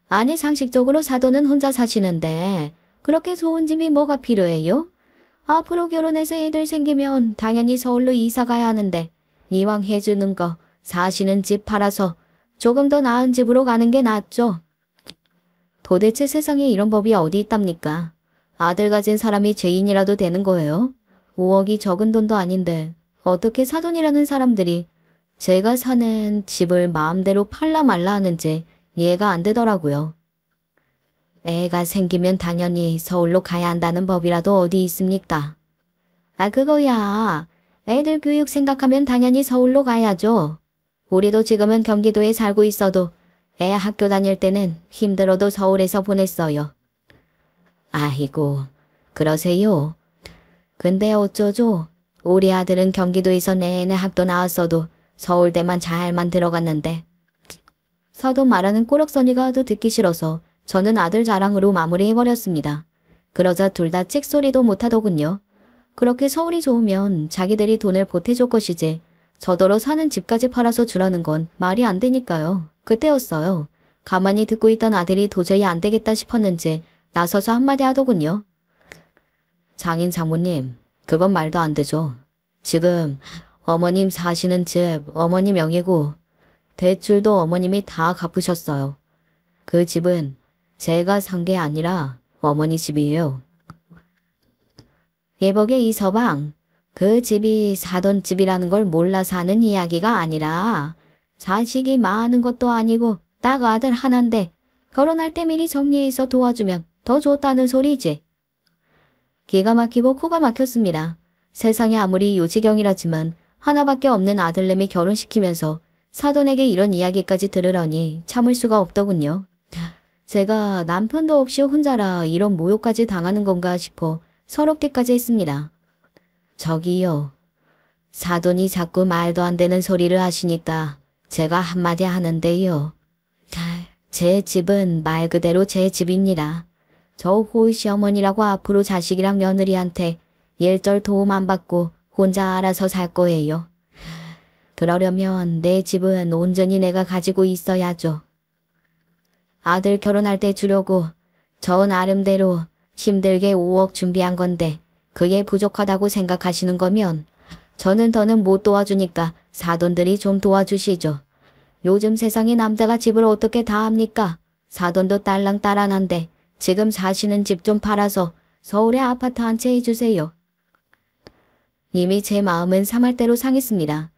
Speaker 1: 아니 상식적으로 사돈은 혼자 사시는데 그렇게 좋은 집이 뭐가 필요해요? 앞으로 결혼해서 애들 생기면 당연히 서울로 이사 가야 하는데 이왕 해주는 거 사시는 집 팔아서 조금 더 나은 집으로 가는 게 낫죠. 도대체 세상에 이런 법이 어디 있답니까? 아들 가진 사람이 죄인이라도 되는 거예요? 5억이 적은 돈도 아닌데 어떻게 사돈이라는 사람들이 제가 사는 집을 마음대로 팔라 말라 하는지 이해가 안 되더라고요. 애가 생기면 당연히 서울로 가야 한다는 법이라도 어디 있습니까? 아 그거야. 애들 교육 생각하면 당연히 서울로 가야죠. 우리도 지금은 경기도에 살고 있어도 애 학교 다닐 때는 힘들어도 서울에서 보냈어요. 아이고, 그러세요. 근데 어쩌죠? 우리 아들은 경기도에서 내내 학도 나왔어도 서울대만 잘만 들어갔는데. 사돈 말하는 꼬락서니가 더 듣기 싫어서 저는 아들 자랑으로 마무리해버렸습니다. 그러자 둘 다 찍소리도 못하더군요. 그렇게 서울이 좋으면 자기들이 돈을 보태줄 것이지 저더러 사는 집까지 팔아서 주라는 건 말이 안 되니까요. 그때였어요. 가만히 듣고 있던 아들이 도저히 안 되겠다 싶었는지 나서서 한마디 하더군요. 장인 장모님, 그건 말도 안 되죠. 지금 어머님 사시는 집 어머니 명의고 대출도 어머님이 다 갚으셨어요. 그 집은 제가 산 게 아니라 어머니 집이에요. 예복의 이 서방, 그 집이 사돈 집이라는 걸 몰라서 하는 이야기가 아니라 자식이 많은 것도 아니고 딱 아들 하나인데 결혼할 때 미리 정리해서 도와주면 더 좋다는 소리지. 기가 막히고 코가 막혔습니다. 세상에 아무리 요지경이라지만 하나밖에 없는 아들내미 결혼시키면서 사돈에게 이런 이야기까지 들으려니 참을 수가 없더군요. 제가 남편도 없이 혼자라 이런 모욕까지 당하는 건가 싶어 서럽기까지 했습니다. 저기요. 사돈이 자꾸 말도 안 되는 소리를 하시니까 제가 한마디 하는데요. 제 집은 말 그대로 제 집입니다. 저 호의 시어머니라고 앞으로 자식이랑 며느리한테 일절 도움 안 받고 혼자 알아서 살 거예요. 그러려면 내 집은 온전히 내가 가지고 있어야죠. 아들 결혼할 때 주려고 저 나름대로 힘들게 5억 준비한 건데 그게 부족하다고 생각하시는 거면 저는 더는 못 도와주니까 사돈들이 좀 도와주시죠. 요즘 세상에 남자가 집을 어떻게 다 합니까? 사돈도 딸랑딸랑한데 지금 사시는 집 좀 팔아서 서울에 아파트 한 채 해주세요. 이미 제 마음은 사말대로 상했습니다.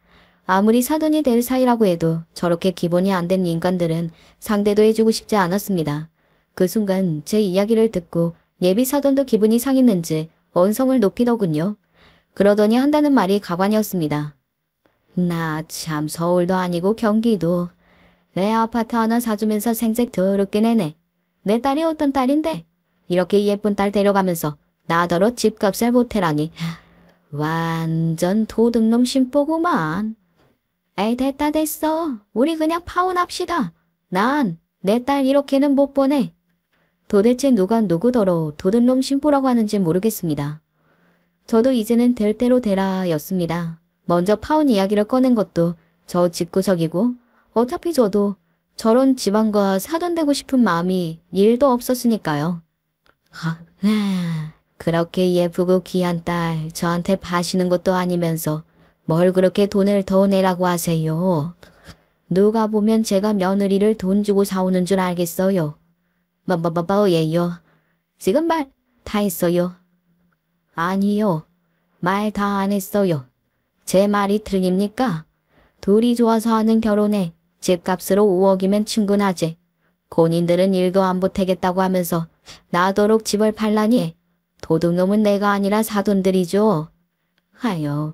Speaker 1: 아무리 사돈이 될 사이라고 해도 저렇게 기본이 안 된 인간들은 상대도 해주고 싶지 않았습니다. 그 순간 제 이야기를 듣고 예비 사돈도 기분이 상했는지 언성을 높이더군요. 그러더니 한다는 말이 가관이었습니다. 나 참 서울도 아니고 경기도. 내 아파트 하나 사주면서 생색 더럽게 내네. 내 딸이 어떤 딸인데 이렇게 예쁜 딸 데려가면서 나더러 집값을 보태라니. 완전 도둑놈 심보구만. 에이 됐다 됐어. 우리 그냥 파혼합시다. 난 내 딸 이렇게는 못 보내. 도대체 누가 누구더러 도둑놈 심보라고 하는지 모르겠습니다. 저도 이제는 될 대로 되라 였습니다. 먼저 파혼 이야기를 꺼낸 것도 저 집구석이고 어차피 저도 저런 집안과 사돈되고 싶은 마음이 1도 없었으니까요. 그렇게 예쁘고 귀한 딸 저한테 파시는 것도 아니면서 뭘 그렇게 돈을 더 내라고 하세요. 누가 보면 제가 며느리를 돈 주고 사오는 줄 알겠어요. 예요. 지금 말 다 했어요. 아니요. 말 다 안 했어요. 제 말이 틀립니까? 둘이 좋아서 하는 결혼에 집값으로 5억이면 충분하지. 본인들은 일도 안 보태겠다고 하면서 나도록 집을 팔라니. 도둑놈은 내가 아니라 사돈들이죠. 하여,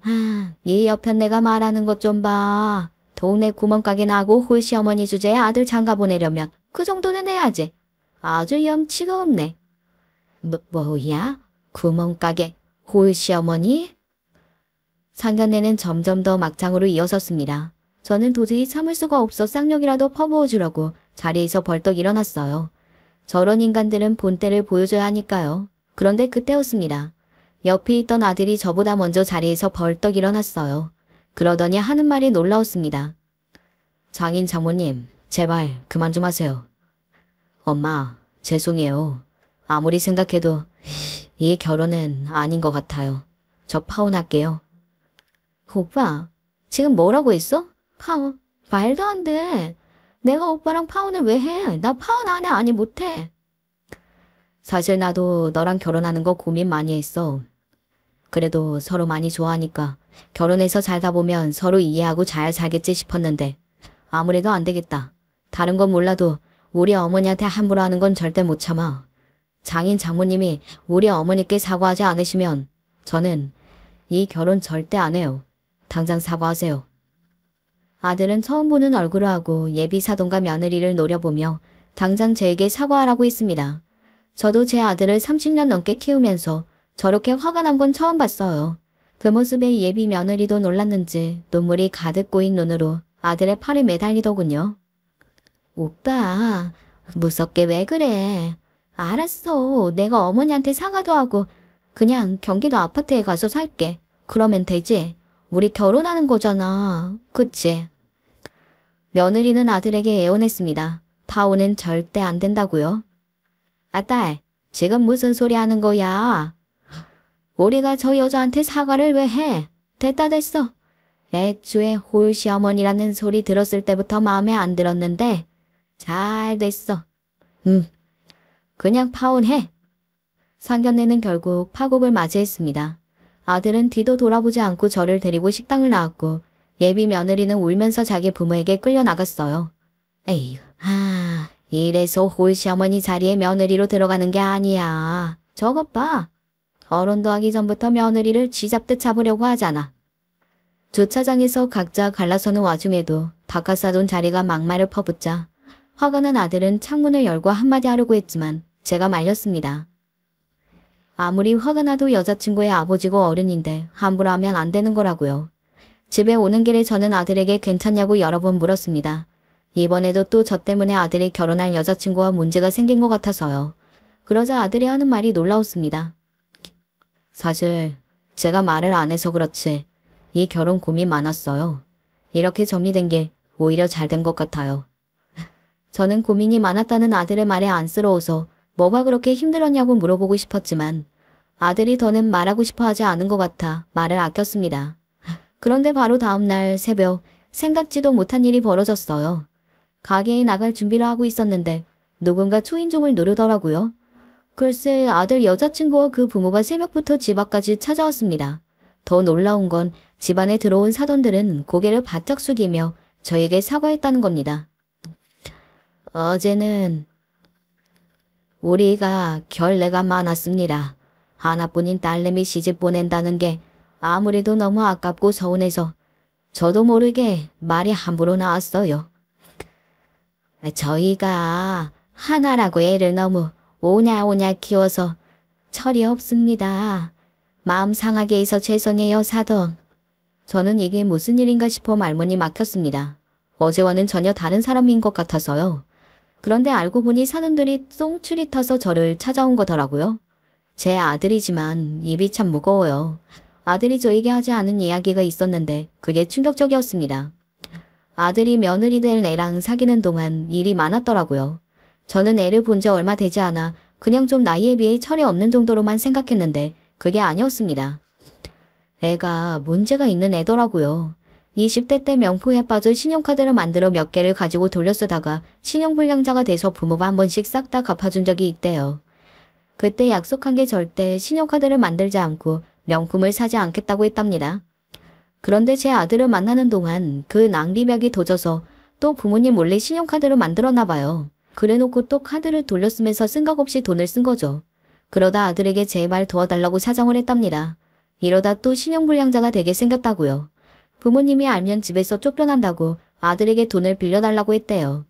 Speaker 1: 이 옆편 내가 말하는 것 좀 봐. 동네 구멍가게 나고 홀시어머니 주제에 아들 장가 보내려면 그 정도는 해야지. 아주 염치가 없네. 뭐야? 구멍가게, 홀시어머니? 상견례는 점점 더 막장으로 이어섰습니다. 저는 도저히 참을 수가 없어 쌍욕이라도 퍼부어주려고 자리에서 벌떡 일어났어요. 저런 인간들은 본때를 보여줘야 하니까요. 그런데 그때였습니다. 옆에 있던 아들이 저보다 먼저 자리에서 벌떡 일어났어요. 그러더니 하는 말이 놀라웠습니다. 장인 장모님, 제발 그만 좀 하세요. 엄마, 죄송해요. 아무리 생각해도 이 결혼은 아닌 것 같아요. 저 파혼할게요. 오빠, 지금 뭐라고 했어? 파혼? 말도 안 돼. 내가 오빠랑 파혼을 왜 해? 나 파혼 안 해. 아니 못해. 사실 나도 너랑 결혼하는 거 고민 많이 했어. 그래도 서로 많이 좋아하니까 결혼해서 살다 보면 서로 이해하고 잘 살겠지 싶었는데 아무래도 안 되겠다. 다른 건 몰라도 우리 어머니한테 함부로 하는 건 절대 못 참아. 장인 장모님이 우리 어머니께 사과하지 않으시면 저는 이 결혼 절대 안 해요. 당장 사과하세요. 아들은 처음 보는 얼굴을 하고 예비 사돈과 며느리를 노려보며 당장 제게 사과하라고 했습니다. 저도 제 아들을 30년 넘게 키우면서 저렇게 화가 난 건 처음 봤어요. 그 모습에 예비 며느리도 놀랐는지 눈물이 가득 고인 눈으로 아들의 팔에 매달리더군요. 오빠, 무섭게 왜 그래? 알았어. 내가 어머니한테 사과도 하고 그냥 경기도 아파트에 가서 살게. 그러면 되지. 우리 결혼하는 거잖아. 그치? 며느리는 아들에게 애원했습니다. 파혼은 절대 안 된다고요. 아, 딸, 지금 무슨 소리 하는 거야? 우리가 저 여자한테 사과를 왜 해? 됐다 됐어. 애초에 홀시어머니라는 소리 들었을 때부터 마음에 안 들었는데 잘 됐어. 그냥 파혼해. 상견례는 결국 파국을 맞이했습니다. 아들은 뒤도 돌아보지 않고 저를 데리고 식당을 나왔고 예비 며느리는 울면서 자기 부모에게 끌려나갔어요. 에휴, 이래서 홀시어머니 자리에 며느리로 들어가는 게 아니야. 저것 봐. 결혼도 하기 전부터 며느리를 쥐잡듯 잡으려고 하잖아. 주차장에서 각자 갈라서는 와중에도 바깥 사돈 자리가 막말을 퍼붓자 화가 난 아들은 창문을 열고 한마디 하려고 했지만 제가 말렸습니다. 아무리 화가 나도 여자친구의 아버지고 어른인데 함부로 하면 안 되는 거라고요. 집에 오는 길에 저는 아들에게 괜찮냐고 여러 번 물었습니다. 이번에도 또 저 때문에 아들이 결혼할 여자친구와 문제가 생긴 것 같아서요. 그러자 아들이 하는 말이 놀라웠습니다. 사실 제가 말을 안 해서 그렇지 이 결혼 고민 많았어요. 이렇게 정리된 게 오히려 잘 된 것 같아요. 저는 고민이 많았다는 아들의 말에 안쓰러워서 뭐가 그렇게 힘들었냐고 물어보고 싶었지만 아들이 더는 말하고 싶어 하지 않은 것 같아 말을 아꼈습니다. 그런데 바로 다음날 새벽 생각지도 못한 일이 벌어졌어요. 가게에 나갈 준비를 하고 있었는데 누군가 초인종을 누르더라고요. 글쎄 아들 여자친구와 그 부모가 새벽부터 집 앞까지 찾아왔습니다. 더 놀라운 건 집안에 들어온 사돈들은 고개를 바짝 숙이며 저에게 사과했다는 겁니다. 어제는 우리가 결례가 많았습니다. 하나뿐인 딸내미 시집 보낸다는 게 아무래도 너무 아깝고 서운해서 저도 모르게 말이 함부로 나왔어요. 저희가 하나라고 애를 너무 오냐오냐 키워서 철이 없습니다. 마음 상하게 해서 죄송해요 사돈. 저는 이게 무슨 일인가 싶어 말문이 막혔습니다. 어제와는 전혀 다른 사람인 것 같아서요. 그런데 알고 보니 사돈들이 똥줄이 타서 저를 찾아온 거더라고요. 제 아들이지만 입이 참 무거워요. 아들이 저에게 하지 않은 이야기가 있었는데 그게 충격적이었습니다. 아들이 며느리 될 애랑 사귀는 동안 일이 많았더라고요. 저는 애를 본 지 얼마 되지 않아 그냥 좀 나이에 비해 철이 없는 정도로만 생각했는데 그게 아니었습니다. 애가 문제가 있는 애더라고요. 20대 때 명포에 빠져 신용카드를 만들어 몇 개를 가지고 돌려쓰다가 신용불량자가 돼서 부모가 한 번씩 싹 다 갚아준 적이 있대요. 그때 약속한 게 절대 신용카드를 만들지 않고 명품을 사지 않겠다고 했답니다. 그런데 제 아들을 만나는 동안 그 낭비벽이 도져서 또 부모님 몰래 신용카드를 만들었나 봐요. 그래놓고 또 카드를 돌려쓰면서 생각 없이 돈을 쓴 거죠. 그러다 아들에게 제발 도와달라고 사정을 했답니다. 이러다 또 신용불량자가 되게 생겼다고요. 부모님이 알면 집에서 쫓겨난다고 아들에게 돈을 빌려달라고 했대요.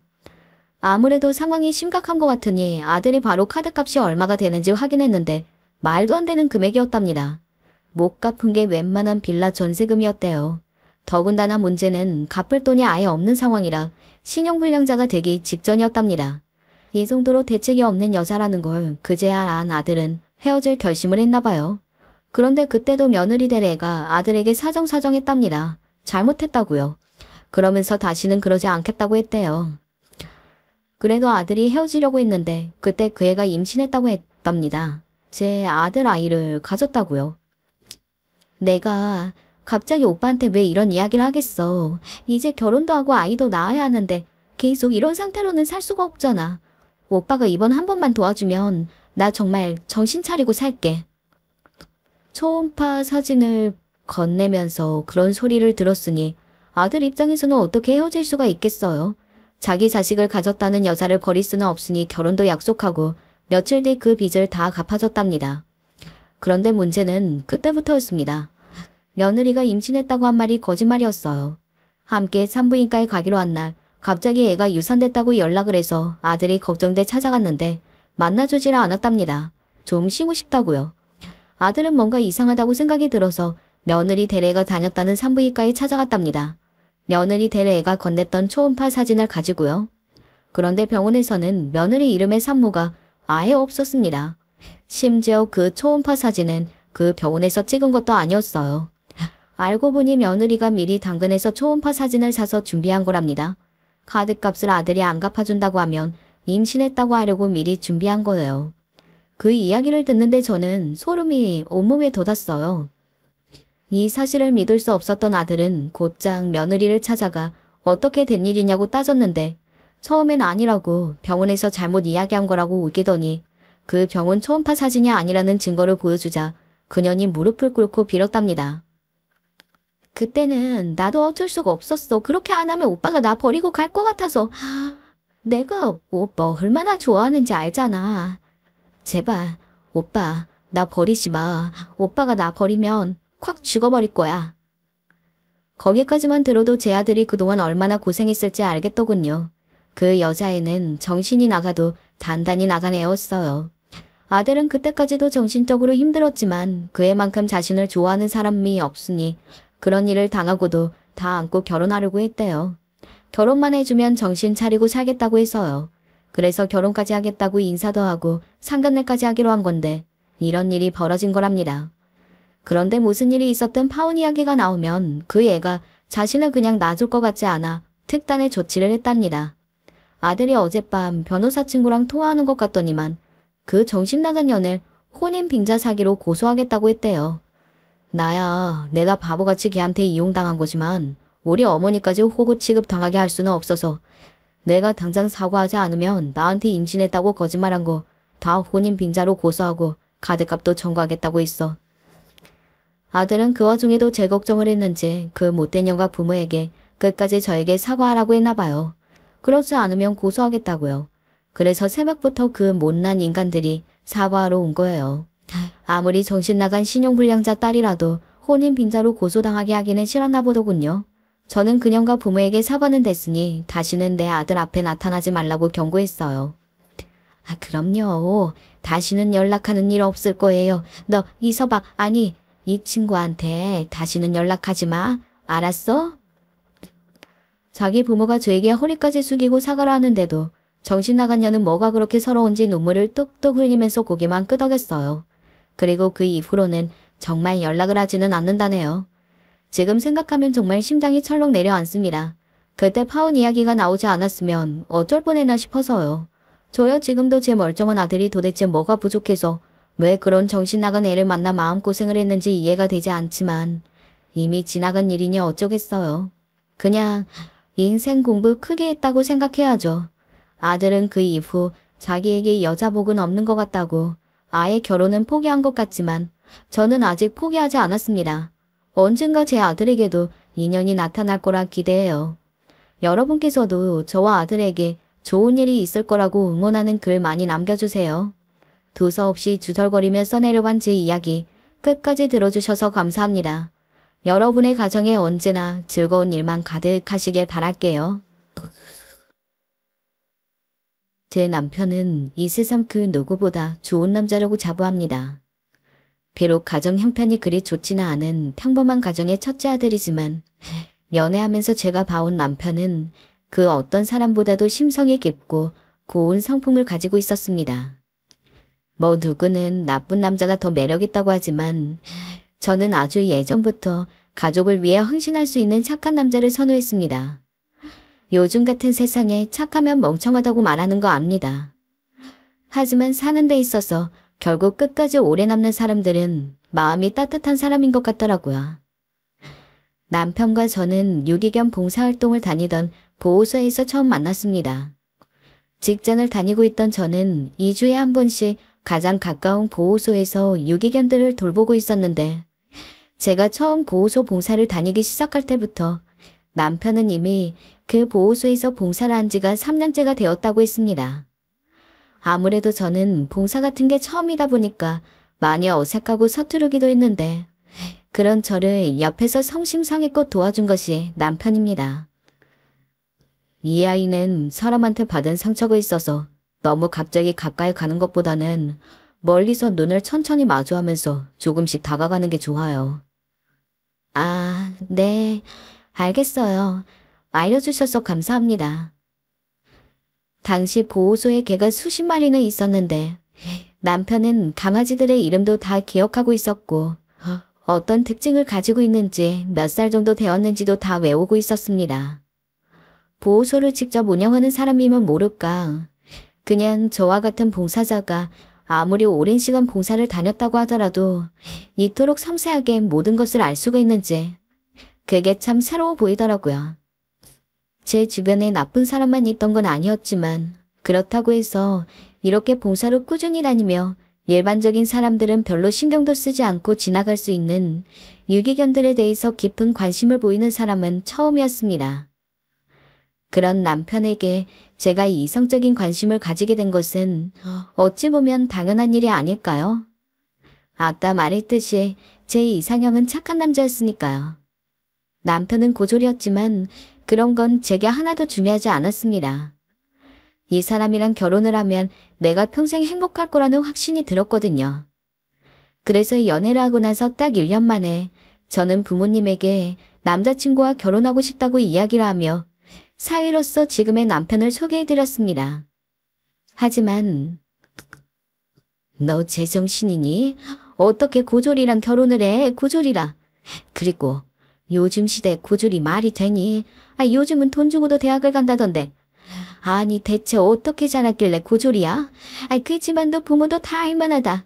Speaker 1: 아무래도 상황이 심각한 것 같으니 아들이 바로 카드값이 얼마가 되는지 확인했는데 말도 안 되는 금액이었답니다. 못 갚은 게 웬만한 빌라 전세금이었대요. 더군다나 문제는 갚을 돈이 아예 없는 상황이라 신용불량자가 되기 직전이었답니다. 이 정도로 대책이 없는 여자라는 걸 그제야 안 아들은 헤어질 결심을 했나봐요. 그런데 그때도 며느리 될 애가 아들에게 사정사정했답니다. 잘못했다고요. 그러면서 다시는 그러지 않겠다고 했대요. 그래도 아들이 헤어지려고 했는데 그때 그 애가 임신했다고 했답니다. 제 아들 아이를 가졌다고요. 내가 갑자기 오빠한테 왜 이런 이야기를 하겠어. 이제 결혼도 하고 아이도 낳아야 하는데 계속 이런 상태로는 살 수가 없잖아. 오빠가 이번 한 번만 도와주면 나 정말 정신 차리고 살게. 초음파 사진을 건네면서 그런 소리를 들었으니 아들 입장에서는 어떻게 헤어질 수가 있겠어요. 자기 자식을 가졌다는 여자를 버릴 수는 없으니 결혼도 약속하고 며칠 뒤 그 빚을 다 갚아줬답니다. 그런데 문제는 그때부터였습니다. 며느리가 임신했다고 한 말이 거짓말이었어요. 함께 산부인과에 가기로 한 날 갑자기 애가 유산됐다고 연락을 해서 아들이 걱정돼 찾아갔는데 만나주질 않았답니다. 좀 쉬고 싶다고요. 아들은 뭔가 이상하다고 생각이 들어서 며느리 될 애가 다녔다는 산부인과에 찾아갔답니다. 며느리 될 애가 건넸던 초음파 사진을 가지고요. 그런데 병원에서는 며느리 이름의 산모가 아예 없었습니다. 심지어 그 초음파 사진은 그 병원에서 찍은 것도 아니었어요. 알고 보니 며느리가 미리 당근에서 초음파 사진을 사서 준비한 거랍니다. 카드값을 아들이 안 갚아준다고 하면 임신했다고 하려고 미리 준비한 거예요. 그 이야기를 듣는데 저는 소름이 온몸에 돋았어요. 이 사실을 믿을 수 없었던 아들은 곧장 며느리를 찾아가 어떻게 된 일이냐고 따졌는데 처음엔 아니라고 병원에서 잘못 이야기한 거라고 우기더니 그 병원 초음파 사진이 아니라는 증거를 보여주자 그년이 무릎을 꿇고 빌었답니다. 그때는 나도 어쩔 수가 없었어. 그렇게 안 하면 오빠가 나 버리고 갈 것 같아서. 내가 오빠 얼마나 좋아하는지 알잖아. 제발 오빠 나 버리지 마. 오빠가 나 버리면 콱 죽어버릴 거야. 거기까지만 들어도 제 아들이 그동안 얼마나 고생했을지 알겠더군요. 그 여자애는 정신이 나가도 단단히 나간 애였어요. 아들은 그때까지도 정신적으로 힘들었지만 그 애만큼 자신을 좋아하는 사람이 없으니 그런 일을 당하고도 다 안고 결혼하려고 했대요. 결혼만 해주면 정신 차리고 살겠다고 해서요. 그래서 결혼까지 하겠다고 인사도 하고 상견례까지 하기로 한 건데 이런 일이 벌어진 거랍니다. 그런데 무슨 일이 있었든 파혼 이야기가 나오면 그 애가 자신을 그냥 놔줄 것 같지 않아 특단의 조치를 했답니다. 아들이 어젯밤 변호사 친구랑 통화하는 것 같더니만 그 정신나간 년을 혼인 빙자 사기로 고소하겠다고 했대요. 나야 내가 바보같이 걔한테 이용당한 거지만 우리 어머니까지 호구 취급당하게 할 수는 없어서 내가 당장 사과하지 않으면 나한테 임신했다고 거짓말한 거 다 혼인 빙자로 고소하고 카드값도 청구하겠다고 했어. 아들은 그 와중에도 제 걱정을 했는지 그 못된 년과 부모에게 끝까지 저에게 사과하라고 했나 봐요. 그렇지 않으면 고소하겠다고요. 그래서 새벽부터 그 못난 인간들이 사과하러 온 거예요. 아무리 정신나간 신용불량자 딸이라도 혼인 빙자로 고소당하게 하기는 싫었나 보더군요. 저는 그년과 부모에게 사과는 됐으니 다시는 내 아들 앞에 나타나지 말라고 경고했어요. 그럼요. 다시는 연락하는 일 없을 거예요. 너 이서방 아니 이 친구한테 다시는 연락하지 마. 알았어? 자기 부모가 저에게 허리까지 숙이고 사과를 하는데도 정신나간 년은 뭐가 그렇게 서러운지 눈물을 뚝뚝 흘리면서 고개만 끄덕였어요. 그리고 그 이후로는 정말 연락을 하지는 않는다네요. 지금 생각하면 정말 심장이 철렁 내려앉습니다. 그때 파혼 이야기가 나오지 않았으면 어쩔 뻔했나 싶어서요. 저야 지금도 제 멀쩡한 아들이 도대체 뭐가 부족해서 왜 그런 정신나간 애를 만나 마음고생을 했는지 이해가 되지 않지만 이미 지나간 일이니 어쩌겠어요. 그냥 인생 공부 크게 했다고 생각해야죠. 아들은 그 이후 자기에게 여자복은 없는 것 같다고 아예 결혼은 포기한 것 같지만 저는 아직 포기하지 않았습니다. 언젠가 제 아들에게도 인연이 나타날 거라 기대해요. 여러분께서도 저와 아들에게 좋은 일이 있을 거라고 응원하는 글 많이 남겨주세요. 두서없이 주절거리며 써내려간 제 이야기 끝까지 들어주셔서 감사합니다. 여러분의 가정에 언제나 즐거운 일만 가득하시길 바랄게요. 제 남편은 이 세상 그 누구보다 좋은 남자라고 자부합니다. 비록 가정 형편이 그리 좋지는 않은 평범한 가정의 첫째 아들이지만 연애하면서 제가 봐온 남편은 그 어떤 사람보다도 심성이 깊고 고운 성품을 가지고 있었습니다. 뭐 누구는 나쁜 남자가 더 매력있다고 하지만 저는 아주 예전부터 가족을 위해 헌신할 수 있는 착한 남자를 선호했습니다. 요즘 같은 세상에 착하면 멍청하다고 말하는 거 압니다. 하지만 사는 데 있어서 결국 끝까지 오래 남는 사람들은 마음이 따뜻한 사람인 것 같더라고요. 남편과 저는 유기견 봉사활동을 다니던 보호소에서 처음 만났습니다. 직장을 다니고 있던 저는 2주에 한 번씩 가장 가까운 보호소에서 유기견들을 돌보고 있었는데 제가 처음 보호소 봉사를 다니기 시작할 때부터 남편은 이미 그 보호소에서 봉사를 한 지가 3년째가 되었다고 했습니다. 아무래도 저는 봉사 같은 게 처음이다 보니까 많이 어색하고 서투르기도 했는데 그런 저를 옆에서 성심성의껏 도와준 것이 남편입니다. 이 아이는 사람한테 받은 상처가 있어서 너무 갑자기 가까이 가는 것보다는 멀리서 눈을 천천히 마주하면서 조금씩 다가가는 게 좋아요. 아, 네. 알겠어요. 알려주셔서 감사합니다. 당시 보호소에 개가 수십 마리는 있었는데 남편은 강아지들의 이름도 다 기억하고 있었고 어떤 특징을 가지고 있는지 몇 살 정도 되었는지도 다 외우고 있었습니다. 보호소를 직접 운영하는 사람이면 모를까. 그냥 저와 같은 봉사자가 아무리 오랜 시간 봉사를 다녔다고 하더라도 이토록 섬세하게 모든 것을 알 수가 있는지 그게 참 새로워 보이더라고요. 제 주변에 나쁜 사람만 있던 건 아니었지만 그렇다고 해서 이렇게 봉사를 꾸준히 다니며 일반적인 사람들은 별로 신경도 쓰지 않고 지나갈 수 있는 유기견들에 대해서 깊은 관심을 보이는 사람은 처음이었습니다. 그런 남편에게 제가 이성적인 관심을 가지게 된 것은 어찌 보면 당연한 일이 아닐까요? 아까 말했듯이 제 이상형은 착한 남자였으니까요. 남편은 고졸이었지만 그런 건 제게 하나도 중요하지 않았습니다. 이 사람이랑 결혼을 하면 내가 평생 행복할 거라는 확신이 들었거든요. 그래서 연애를 하고 나서 딱 1년 만에 저는 부모님에게 남자친구와 결혼하고 싶다고 이야기를 하며 사위로서 지금의 남편을 소개해드렸습니다. 하지만 너 제정신이니? 어떻게 고졸이랑 결혼을 해? 고졸이라. 그리고 요즘 시대 고졸이 말이 되니? 요즘은 돈 주고도 대학을 간다던데. 아니 대체 어떻게 자랐길래 고졸이야? 그 집안도 부모도 다 할만하다.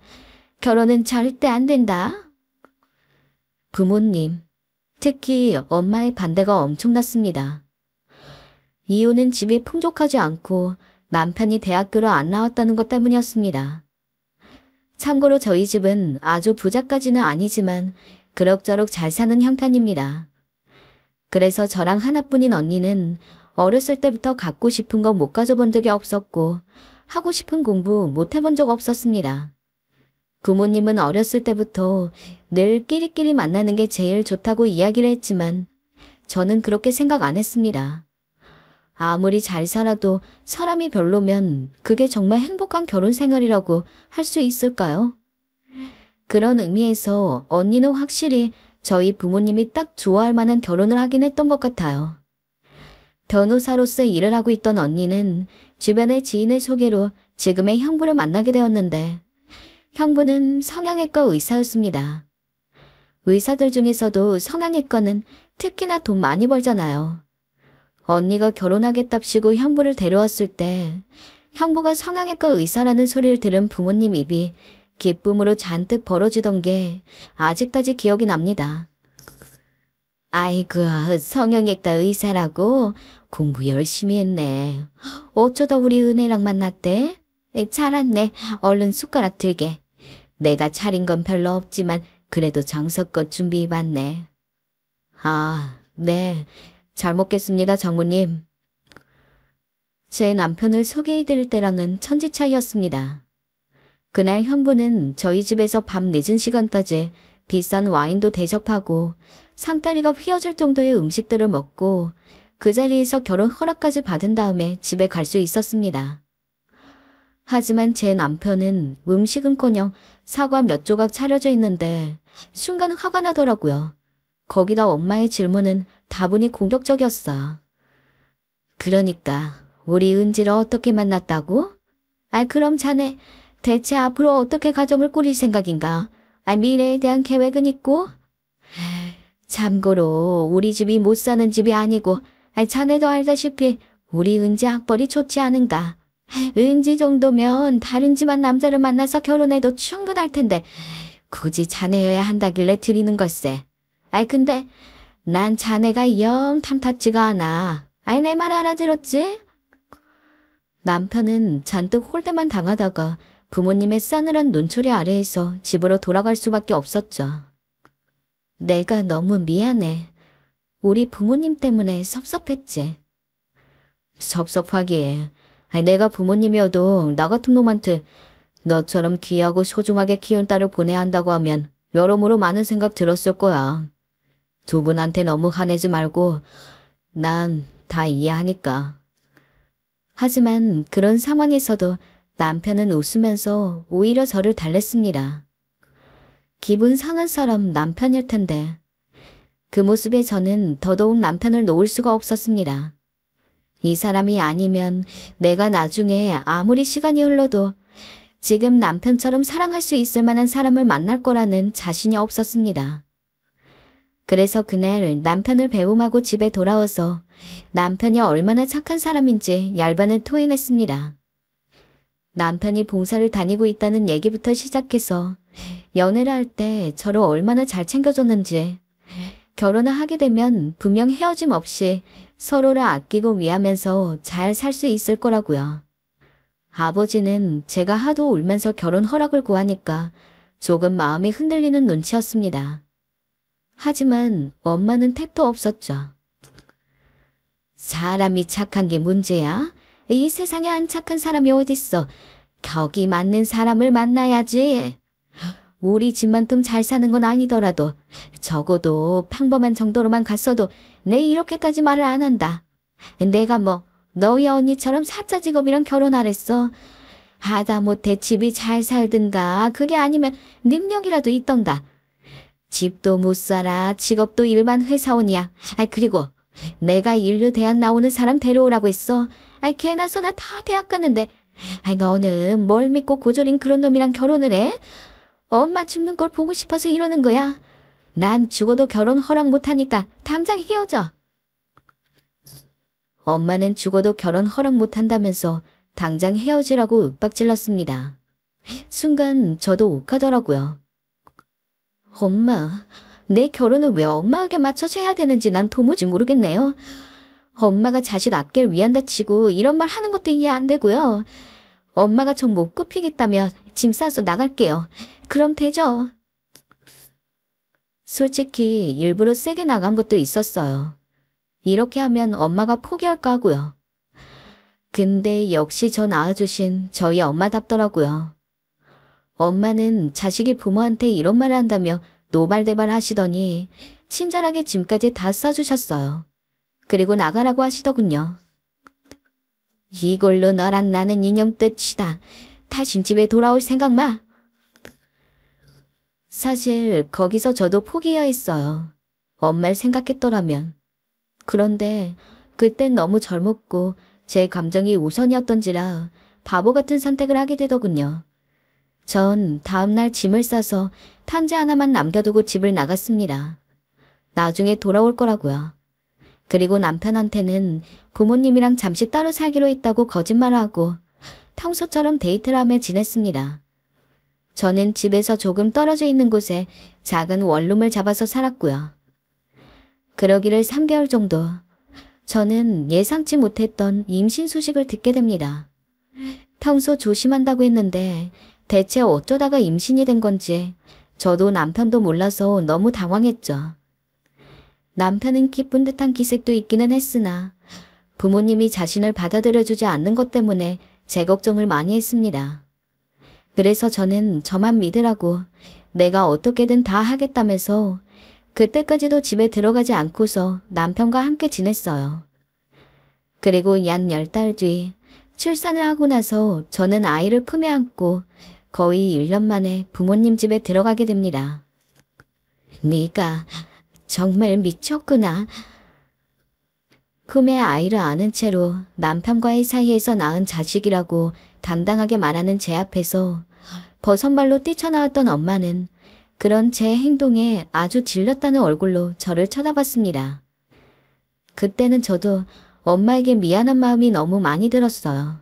Speaker 1: 결혼은 절대 안 된다. 부모님, 특히 엄마의 반대가 엄청났습니다. 이유는 집이 풍족하지 않고 남편이 대학교를 안 나왔다는 것 때문이었습니다. 참고로 저희 집은 아주 부자까지는 아니지만 그럭저럭 잘 사는 형편입니다. 그래서 저랑 하나뿐인 언니는 어렸을 때부터 갖고 싶은 거 못 가져본 적이 없었고 하고 싶은 공부 못 해본 적 없었습니다. 부모님은 어렸을 때부터 늘 끼리끼리 만나는 게 제일 좋다고 이야기를 했지만 저는 그렇게 생각 안 했습니다. 아무리 잘 살아도 사람이 별로면 그게 정말 행복한 결혼 생활이라고 할 수 있을까요? 그런 의미에서 언니는 확실히 저희 부모님이 딱 좋아할 만한 결혼을 하긴 했던 것 같아요. 변호사로서 일을 하고 있던 언니는 주변의 지인의 소개로 지금의 형부를 만나게 되었는데 형부는 성형외과 의사였습니다. 의사들 중에서도 성형외과는 특히나 돈 많이 벌잖아요. 언니가 결혼하겠답시고 형부를 데려왔을 때 형부가 성형외과 의사라는 소리를 들은 부모님 입이 기쁨으로 잔뜩 벌어지던 게 아직까지 기억이 납니다. 아이고, 성형외과 의사라고? 공부 열심히 했네. 어쩌다 우리 은혜랑 만났대? 잘 왔네. 얼른 숟가락 들게. 내가 차린 건 별로 없지만 그래도 정성껏 준비해봤네. 아, 네. 잘 먹겠습니다, 장모님. 제 남편을 소개해드릴 때랑은 천지 차이였습니다. 그날 형부는 저희 집에서 밤 늦은 시간까지 비싼 와인도 대접하고 상다리가 휘어질 정도의 음식들을 먹고 그 자리에서 결혼 허락까지 받은 다음에 집에 갈 수 있었습니다. 하지만 제 남편은 음식은커녕 사과 몇 조각 차려져 있는데 순간 화가 나더라고요. 거기다 엄마의 질문은 다분히 공격적이었어요. 그러니까 우리 은지를 어떻게 만났다고? 그럼 자네 대체 앞으로 어떻게 가정을 꾸릴 생각인가? 미래에 대한 계획은 있고? 참고로 우리 집이 못 사는 집이 아니고 자네도 알다시피 우리 은지 학벌이 좋지 않은가? 은지 정도면 다른 집안 남자를 만나서 결혼해도 충분할 텐데 굳이 자네여야 한다길래 드리는 걸세. 근데 난 자네가 영 탐탁지가 않아. 내 말 알아들었지? 남편은 잔뜩 홀대만 당하다가 부모님의 싸늘한 눈초리 아래에서 집으로 돌아갈 수밖에 없었죠. 내가 너무 미안해. 우리 부모님 때문에 섭섭했지. 섭섭하기에. 내가 부모님이어도 나 같은 놈한테 너처럼 귀하고 소중하게 키운 딸을 보내야 한다고 하면 여러모로 많은 생각 들었을 거야. 두 분한테 너무 화내지 말고 난 다 이해하니까. 하지만 그런 상황에서도 남편은 웃으면서 오히려 저를 달랬습니다. 기분 상한 사람 남편일 텐데 그 모습에 저는 더더욱 남편을 놓을 수가 없었습니다. 이 사람이 아니면 내가 나중에 아무리 시간이 흘러도 지금 남편처럼 사랑할 수 있을 만한 사람을 만날 거라는 자신이 없었습니다. 그래서 그날 남편을 배웅하고 집에 돌아와서 남편이 얼마나 착한 사람인지 열반을 토해냈습니다. 남편이 봉사를 다니고 있다는 얘기부터 시작해서 연애를 할 때 저를 얼마나 잘 챙겨줬는지, 결혼을 하게 되면 분명 헤어짐 없이 서로를 아끼고 위하면서 잘 살 수 있을 거라고요. 아버지는 제가 하도 울면서 결혼 허락을 구하니까 조금 마음이 흔들리는 눈치였습니다. 하지만 엄마는 택도 없었죠. 사람이 착한 게 문제야? 이 세상에 안 착한 사람이 어딨어. 격이 맞는 사람을 만나야지. 우리 집만큼 잘 사는 건 아니더라도 적어도 평범한 정도로만 갔어도 내 이렇게까지 말을 안 한다. 내가 뭐 너희 언니처럼 사짜 직업이랑 결혼하랬어. 하다못해 집이 잘 살든가 그게 아니면 능력이라도 있던가. 집도 못 살아. 직업도 일반 회사원이야. 그리고 내가 인류 대학 나오는 사람 데려오라고 했어. 걔나 소나 다 대학 갔는데 너는 뭘 믿고 고졸인 그런 놈이랑 결혼을 해? 엄마 죽는 걸 보고 싶어서 이러는 거야. 난 죽어도 결혼 허락 못하니까 당장 헤어져. 엄마는 죽어도 결혼 허락 못한다면서 당장 헤어지라고 윽박질렀습니다. 순간 저도 욱하더라고요. 엄마, 내 결혼을 왜 엄마에게 맞춰서 해야 되는지 난 도무지 모르겠네요. 엄마가 자식 아낄 위한다 치고 이런 말 하는 것도 이해 안 되고요. 엄마가 전 못 굽히겠다면 짐 싸서 나갈게요. 그럼 되죠? 솔직히 일부러 세게 나간 것도 있었어요. 이렇게 하면 엄마가 포기할까 하고요. 근데 역시 저 낳아주신 저희 엄마답더라고요. 엄마는 자식이 부모한테 이런 말을 한다며 노발대발 하시더니 친절하게 짐까지 다 싸주셨어요. 그리고 나가라고 하시더군요. 이걸로 너랑 나는 인형 끝이다. 다신 집에 돌아올 생각 마. 사실 거기서 저도 포기해야 했어요. 엄마를 생각했더라면. 그런데 그땐 너무 젊었고 제 감정이 우선이었던지라 바보 같은 선택을 하게 되더군요. 전 다음날 짐을 싸서 편지 하나만 남겨두고 집을 나갔습니다. 나중에 돌아올 거라고요. 그리고 남편한테는 부모님이랑 잠시 따로 살기로 했다고 거짓말을 하고 평소처럼 데이트를 하며 지냈습니다. 저는 집에서 조금 떨어져 있는 곳에 작은 원룸을 잡아서 살았고요. 그러기를 3개월 정도. 저는 예상치 못했던 임신 소식을 듣게 됩니다. 평소 조심한다고 했는데 대체 어쩌다가 임신이 된 건지 저도 남편도 몰라서 너무 당황했죠. 남편은 기쁜 듯한 기색도 있기는 했으나 부모님이 자신을 받아들여주지 않는 것 때문에 제 걱정을 많이 했습니다. 그래서 저는 저만 믿으라고 내가 어떻게든 다 하겠다면서 그때까지도 집에 들어가지 않고서 남편과 함께 지냈어요. 그리고 약 10달 뒤 출산을 하고 나서 저는 아이를 품에 안고 거의 1년 만에 부모님 집에 들어가게 됩니다. 네가 정말 미쳤구나. 품에 아이를 안은 채로 남편과의 사이에서 낳은 자식이라고 당당하게 말하는 제 앞에서 버선발로 뛰쳐나왔던 엄마는 그런 제 행동에 아주 질렸다는 얼굴로 저를 쳐다봤습니다. 그때는 저도 엄마에게 미안한 마음이 너무 많이 들었어요.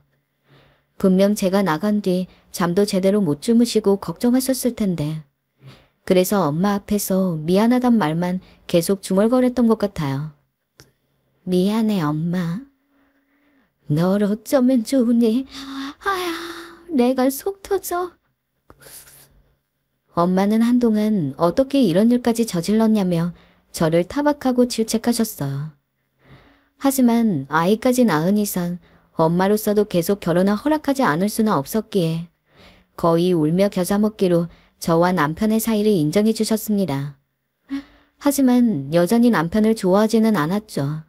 Speaker 1: 분명 제가 나간 뒤 잠도 제대로 못 주무시고 걱정하셨을 텐데 그래서 엄마 앞에서 미안하단 말만 계속 중얼거렸던 것 같아요. 미안해 엄마. 널 어쩌면 좋으니. 아야, 내가 속 터져. 엄마는 한동안 어떻게 이런 일까지 저질렀냐며 저를 타박하고 질책하셨어요. 하지만 아이까지 낳은 이상 엄마로서도 계속 결혼을 허락하지 않을 수는 없었기에 거의 울며 겨자 먹기로 저와 남편의 사이를 인정해 주셨습니다. 하지만 여전히 남편을 좋아하지는 않았죠.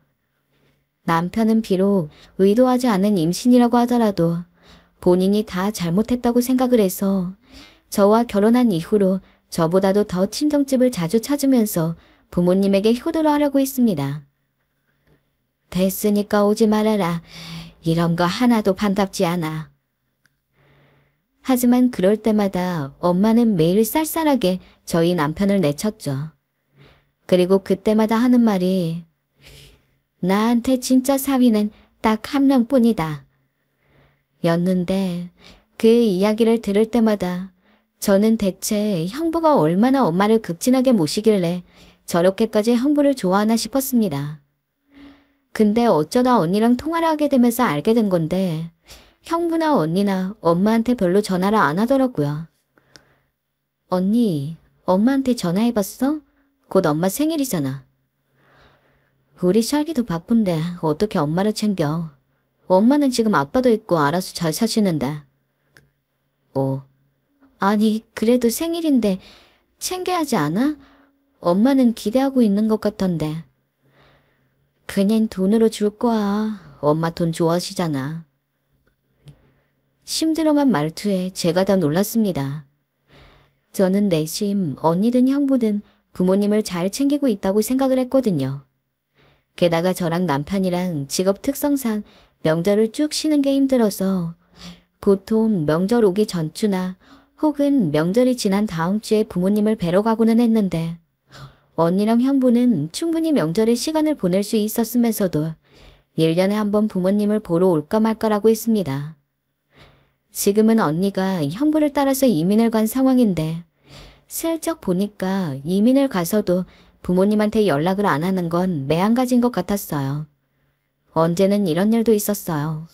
Speaker 1: 남편은 비록 의도하지 않은 임신이라고 하더라도 본인이 다 잘못했다고 생각을 해서 저와 결혼한 이후로 저보다도 더 친정집을 자주 찾으면서 부모님에게 효도를 하려고 했습니다. 됐으니까 오지 말아라. 이런 거 하나도 반갑지 않아. 하지만 그럴 때마다 엄마는 매일 쌀쌀하게 저희 남편을 내쳤죠. 그리고 그때마다 하는 말이 나한테 진짜 사위는 딱 한 명뿐이다. 였는데 그 이야기를 들을 때마다 저는 대체 형부가 얼마나 엄마를 극진하게 모시길래 저렇게까지 형부를 좋아하나 싶었습니다. 근데 어쩌다 언니랑 통화를 하게 되면서 알게 된 건데 형부나 언니나 엄마한테 별로 전화를 안 하더라고요. 언니, 엄마한테 전화해봤어? 곧 엄마 생일이잖아. 우리 샬기도 바쁜데 어떻게 엄마를 챙겨. 엄마는 지금 아빠도 있고 알아서 잘 사시는데. 아니 그래도 생일인데 챙겨야지 않아? 엄마는 기대하고 있는 것 같던데. 그냥 돈으로 줄 거야. 엄마 돈 좋아하시잖아. 심드렁한 말투에 제가 더 놀랐습니다. 저는 내심 언니든 형부든 부모님을 잘 챙기고 있다고 생각을 했거든요. 게다가 저랑 남편이랑 직업 특성상 명절을 쭉 쉬는 게 힘들어서 보통 명절 오기 전주나 혹은 명절이 지난 다음 주에 부모님을 뵈러 가고는 했는데 언니랑 형부는 충분히 명절에 시간을 보낼 수 있었으면서도 1년에 한 번 부모님을 보러 올까 말까라고 했습니다. 지금은 언니가 형부를 따라서 이민을 간 상황인데 슬쩍 보니까 이민을 가서도 부모님한테 연락을 안 하는 건 매한가지인 것 같았어요. 언제는 이런 일도 있었어요.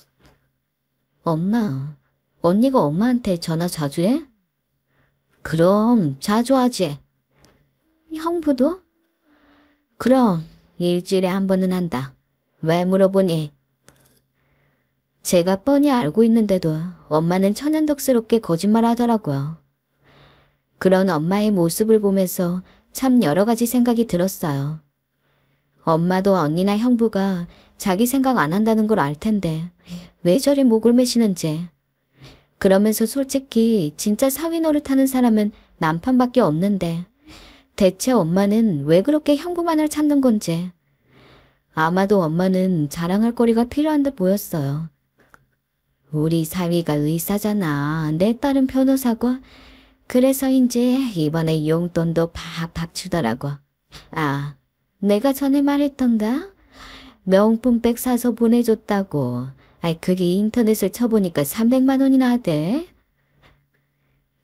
Speaker 1: 엄마, 언니가 엄마한테 전화 자주 해? 그럼 자주 하지. 형부도? 그럼 일주일에 한 번은 한다. 왜 물어보니? 제가 뻔히 알고 있는데도 엄마는 천연덕스럽게 거짓말하더라고요. 그런 엄마의 모습을 보면서 참 여러 가지 생각이 들었어요. 엄마도 언니나 형부가 자기 생각 안 한다는 걸 알 텐데 왜 저리 목을 매시는지. 그러면서 솔직히 진짜 사위 노릇하는 사람은 남편밖에 없는데 대체 엄마는 왜 그렇게 형부만을 찾는 건지. 아마도 엄마는 자랑할 거리가 필요한 듯 보였어요. 우리 사위가 의사잖아. 내 딸은 변호사고. 그래서인지 이번에 용돈도 팍팍 주더라고. 아, 내가 전에 말했던가? 명품백 사서 보내줬다고. 그게 인터넷을 쳐보니까 300만 원이나 하대.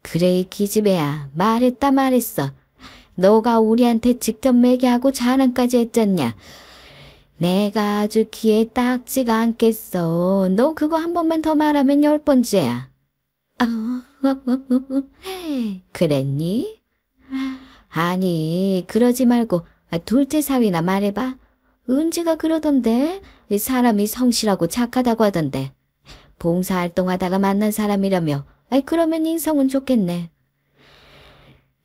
Speaker 1: 그래 이 기집애야. 말했어. 너가 우리한테 직접 매개하고 자랑까지 했잖냐. 내가 아주 귀에 딱지가 않겠어. 너 그거 한 번만 더 말하면 10번째야. 그랬니? 아니 그러지 말고 둘째 사위나 말해봐. 은지가 그러던데 사람이 성실하고 착하다고 하던데 봉사활동하다가 만난 사람이라며 아이, 그러면 인성은 좋겠네.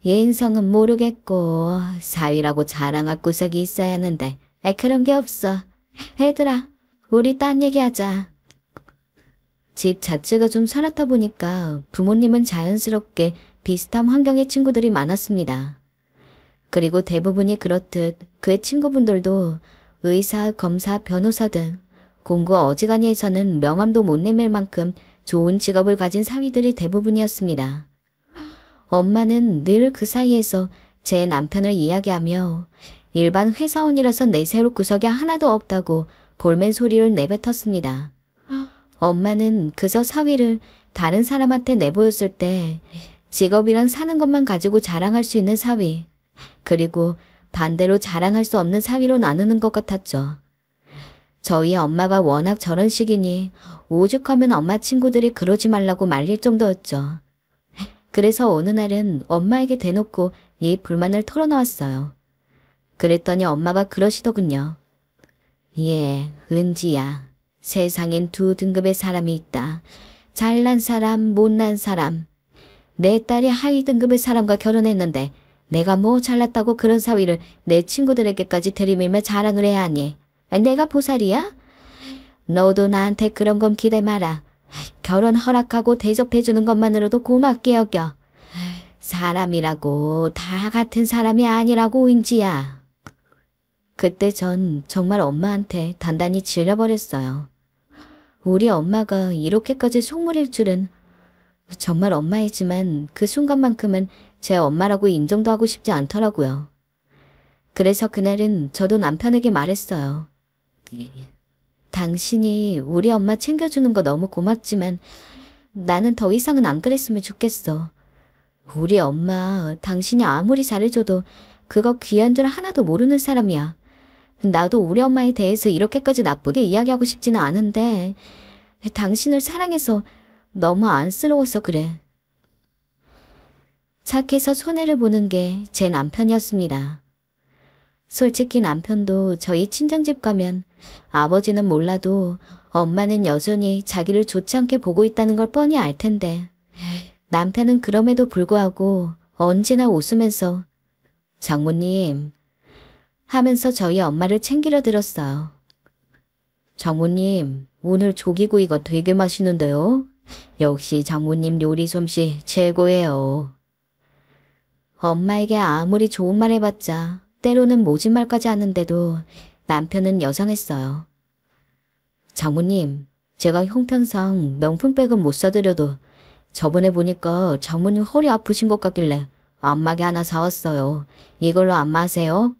Speaker 1: 얘 인성은 모르겠고, 사위라고 자랑할 구석이 있어야 하는데, 아이, 그런 게 없어. 얘들아, 우리 딴 얘기하자. 집 자체가 좀 살았다 보니까 부모님은 자연스럽게 비슷한 환경의 친구들이 많았습니다. 그리고 대부분이 그렇듯 그의 친구분들도 의사, 검사, 변호사 등 공부 어지간히에서는 명함도 못 내밀 만큼 좋은 직업을 가진 사위들이 대부분이었습니다. 엄마는 늘 그 사이에서 제 남편을 이야기하며 일반 회사원이라서 내세울 구석이 하나도 없다고 볼멘 소리를 내뱉었습니다. 엄마는 그저 사위를 다른 사람한테 내보였을 때 직업이란 사는 것만 가지고 자랑할 수 있는 사위, 그리고 반대로 자랑할 수 없는 사위로 나누는 것 같았죠. 저희 엄마가 워낙 저런 식이니 오죽하면 엄마 친구들이 그러지 말라고 말릴 정도였죠. 그래서 어느 날은 엄마에게 대놓고 이 불만을 털어놓았어요. 그랬더니 엄마가 그러시더군요. 예, 은지야. 세상엔 두 등급의 사람이 있다. 잘난 사람, 못난 사람. 내 딸이 하위 등급의 사람과 결혼했는데 내가 뭐 잘났다고 그런 사위를 내 친구들에게까지 들이밀며 자랑을 해야 하니. 내가 보살이야? 너도 나한테 그런 건 기대 마라. 결혼 허락하고 대접해주는 것만으로도 고맙게 여겨. 사람이라고 다 같은 사람이 아니라고 은지야. 그때 전 정말 엄마한테 단단히 질려버렸어요. 우리 엄마가 이렇게까지 속물일 줄은. 정말 엄마이지만 그 순간만큼은 제 엄마라고 인정도 하고 싶지 않더라고요. 그래서 그날은 저도 남편에게 말했어요. 당신이 우리 엄마 챙겨주는 거 너무 고맙지만 나는 더 이상은 안 그랬으면 좋겠어. 우리 엄마 당신이 아무리 잘해줘도 그거 귀한 줄 하나도 모르는 사람이야. 나도 우리 엄마에 대해서 이렇게까지 나쁘게 이야기하고 싶지는 않은데 당신을 사랑해서 너무 안쓰러워서 그래. 착해서 손해를 보는 게 제 남편이었습니다. 솔직히 남편도 저희 친정집 가면 아버지는 몰라도 엄마는 여전히 자기를 좋지 않게 보고 있다는 걸 뻔히 알 텐데 남편은 그럼에도 불구하고 언제나 웃으면서 장모님 하면서 저희 엄마를 챙기려 들었어요. 장모님, 오늘 조기구이가 되게 맛있는데요? 역시 장모님 요리 솜씨 최고예요. 엄마에게 아무리 좋은 말 해봤자 때로는 모진 말까지 하는데도 남편은 여전했어요. 장모님, 제가 형편상 명품백은 못 사드려도 저번에 보니까 장모님 허리 아프신 것 같길래 안마기 하나 사왔어요. 이걸로 안마하세요.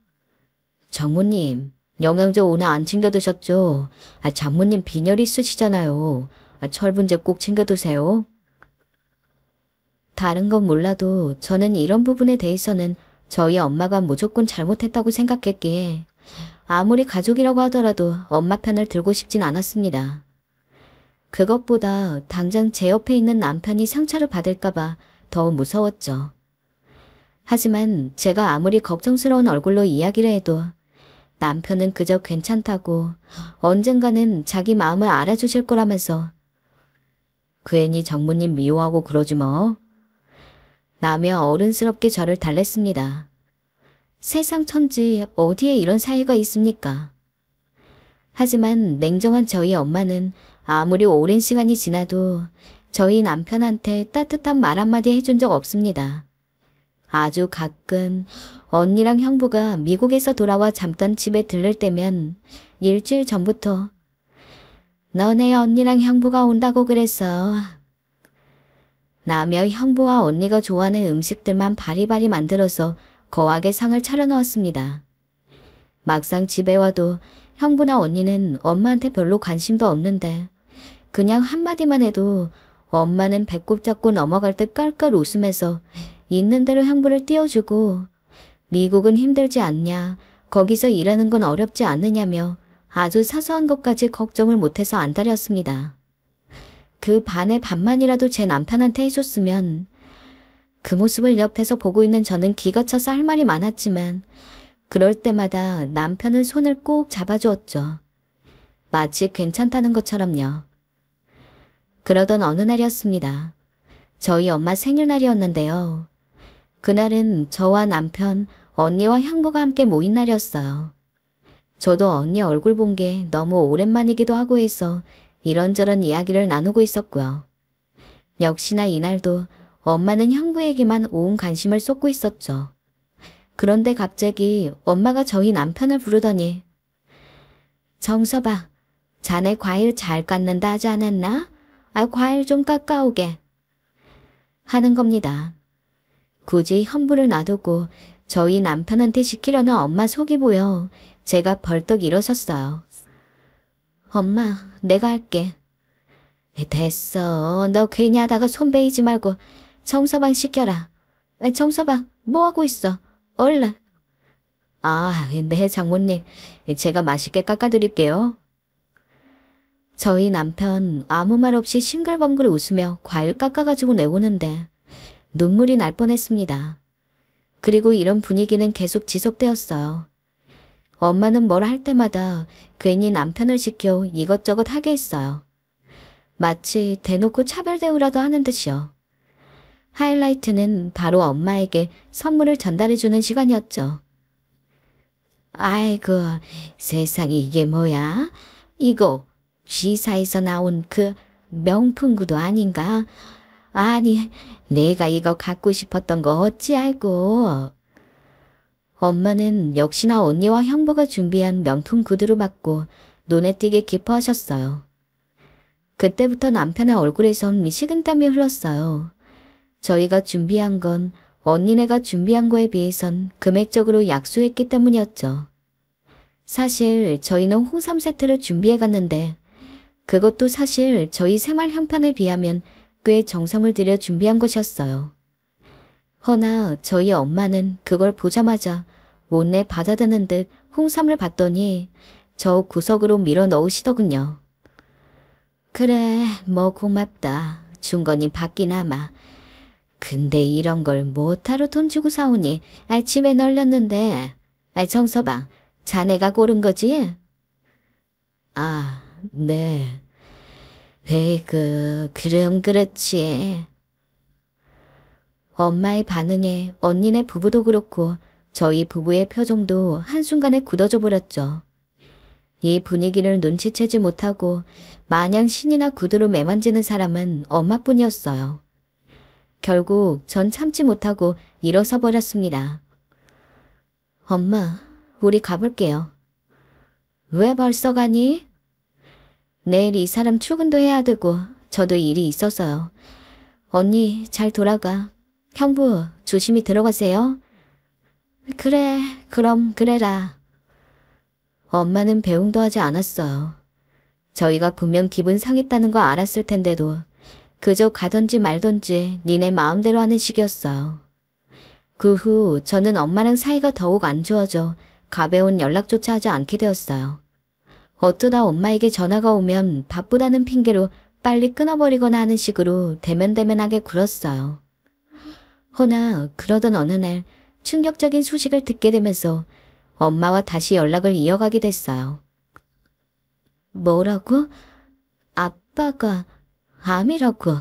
Speaker 1: 장모님, 영양제 오늘 안 챙겨 드셨죠? 장모님 빈혈 있으시잖아요. 철분제 꼭 챙겨 드세요. 다른 건 몰라도 저는 이런 부분에 대해서는 저희 엄마가 무조건 잘못했다고 생각했기에 아무리 가족이라고 하더라도 엄마 편을 들고 싶진 않았습니다. 그것보다 당장 제 옆에 있는 남편이 상처를 받을까봐 더 무서웠죠. 하지만 제가 아무리 걱정스러운 얼굴로 이야기를 해도 남편은 그저 괜찮다고 언젠가는 자기 마음을 알아주실 거라면서 괜히 장모님 미워하고 그러지 뭐. 라며 어른스럽게 저를 달랬습니다. 세상 천지 어디에 이런 사이가 있습니까? 하지만 냉정한 저희 엄마는 아무리 오랜 시간이 지나도 저희 남편한테 따뜻한 말 한마디 해준 적 없습니다. 아주 가끔 언니랑 형부가 미국에서 돌아와 잠깐 집에 들를 때면 일주일 전부터 너네 언니랑 형부가 온다고 그랬어. 나며 형부와 언니가 좋아하는 음식들만 바리바리 만들어서 거하게 상을 차려놓았습니다. 막상 집에 와도 형부나 언니는 엄마한테 별로 관심도 없는데 그냥 한마디만 해도 엄마는 배꼽 잡고 넘어갈 듯 깔깔 웃으면서 있는 대로 형부를 띄워주고 미국은 힘들지 않냐, 거기서 일하는 건 어렵지 않느냐며 아주 사소한 것까지 걱정을 못해서 안달이었습니다. 그 반의 반만이라도 제 남편한테 해줬으면. 그 모습을 옆에서 보고 있는 저는 기가 차서 할 말이 많았지만 그럴 때마다 남편은 손을 꼭 잡아주었죠. 마치 괜찮다는 것처럼요. 그러던 어느 날이었습니다. 저희 엄마 생일날이었는데요. 그날은 저와 남편, 언니와 형부가 함께 모인 날이었어요. 저도 언니 얼굴 본 게 너무 오랜만이기도 하고 해서 이런저런 이야기를 나누고 있었고요. 역시나 이날도 엄마는 형부에게만 온 관심을 쏟고 있었죠. 그런데 갑자기 엄마가 저희 남편을 부르더니 정서봐, 자네 과일 잘 깎는다 하지 않았나? 과일 좀 깎아오게. 하는 겁니다. 굳이 형부를 놔두고 저희 남편한테 시키려는 엄마 속이 보여 제가 벌떡 일어섰어요. 엄마, 내가 할게. 됐어. 너 괜히 하다가 손 베이지 말고 정서방 시켜라. 정서방, 뭐하고 있어? 얼른. 네, 장모님. 제가 맛있게 깎아드릴게요. 저희 남편 아무 말 없이 싱글벙글 웃으며 과일 깎아가지고 내오는데 눈물이 날 뻔했습니다. 그리고 이런 분위기는 계속 지속되었어요. 엄마는 뭘 할 때마다 괜히 남편을 시켜 이것저것 하게 했어요. 마치 대놓고 차별 대우라도 하는 듯이요. 하이라이트는 바로 엄마에게 선물을 전달해주는 시간이었죠. 아이고, 세상에 이게 뭐야? 이거 시사에서 나온 그 명품 구두 아닌가? 아니, 내가 이거 갖고 싶었던 거 어찌 알고. 엄마는 역시나 언니와 형부가 준비한 명품 구두를 받고 눈에 띄게 기뻐하셨어요. 그때부터 남편의 얼굴에선 식은땀이 흘렀어요. 저희가 준비한 건 언니네가 준비한 거에 비해선 금액적으로 약소했기 때문이었죠. 사실 저희는 홍삼 세트를 준비해 갔는데 그것도 사실 저희 생활 형편에 비하면 꽤 정성을 들여 준비한 것이었어요. 허나 저희 엄마는 그걸 보자마자 못내 받아드는 듯 홍삼을 받더니 저 구석으로 밀어 넣으시더군요. 그래, 뭐 고맙다. 준 거니 받기나마. 근데 이런 걸 뭐하러 돈 주고 사오니? 집에 널렸는데. 정서방, 자네가 고른 거지? 네. 그럼 그렇지. 엄마의 반응에 언니네 부부도 그렇고 저희 부부의 표정도 한순간에 굳어져 버렸죠. 이 분위기를 눈치채지 못하고 마냥 신이나 구두로 매만지는 사람은 엄마뿐이었어요. 결국 전 참지 못하고 일어서 버렸습니다. 엄마, 우리 가볼게요. 왜 벌써 가니? 내일 이 사람 출근도 해야 되고 저도 일이 있어서요. 언니 잘 돌아가. 형부 조심히 들어가세요. 그래, 그럼 그래라. 엄마는 배웅도 하지 않았어요. 저희가 분명 기분 상했다는 거 알았을 텐데도 그저 가던지 말던지 니네 마음대로 하는 식이었어요. 그 후 저는 엄마랑 사이가 더욱 안 좋아져 가벼운 연락조차 하지 않게 되었어요. 어쩌다 엄마에게 전화가 오면 바쁘다는 핑계로 빨리 끊어버리거나 하는 식으로 대면대면하게 굴었어요. 허나 그러던 어느 날 충격적인 소식을 듣게 되면서 엄마와 다시 연락을 이어가게 됐어요. 뭐라고? 아빠가 암이라고.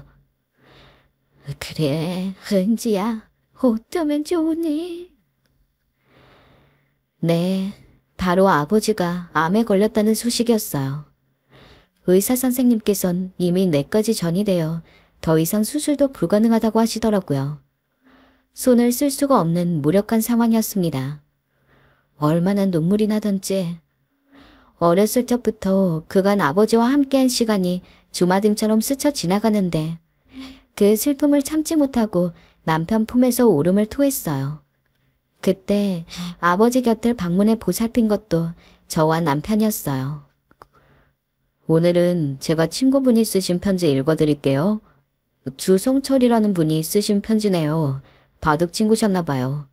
Speaker 1: 그래, 은지야. 어쩌면 좋으니? 네, 바로 아버지가 암에 걸렸다는 소식이었어요. 의사 선생님께선 이미 뇌까지 전이 되어 더 이상 수술도 불가능하다고 하시더라고요. 손을 쓸 수가 없는 무력한 상황이었습니다. 얼마나 눈물이 나던지. 어렸을 적부터 그간 아버지와 함께한 시간이 주마등처럼 스쳐 지나가는데 그 슬픔을 참지 못하고 남편 품에서 울음을 토했어요. 그때 아버지 곁을 방문해 보살핀 것도 저와 남편이었어요. 오늘은 제가 친구분이 쓰신 편지 읽어드릴게요. 주성철이라는 분이 쓰신 편지네요. 바둑 친구셨나봐요.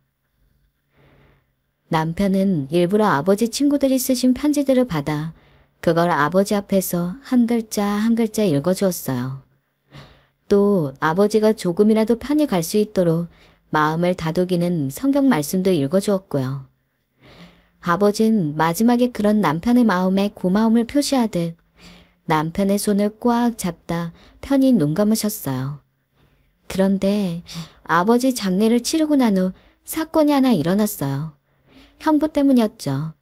Speaker 1: 남편은 일부러 아버지 친구들이 쓰신 편지들을 받아 그걸 아버지 앞에서 한 글자 한 글자 읽어주었어요. 또 아버지가 조금이라도 편히 갈 수 있도록 마음을 다독이는 성경 말씀도 읽어주었고요. 아버진 마지막에 그런 남편의 마음에 고마움을 표시하듯 남편의 손을 꽉 잡다 편히 눈 감으셨어요. 그런데 아버지 장례를 치르고 난 후 사건이 하나 일어났어요. 형부 때문이었죠.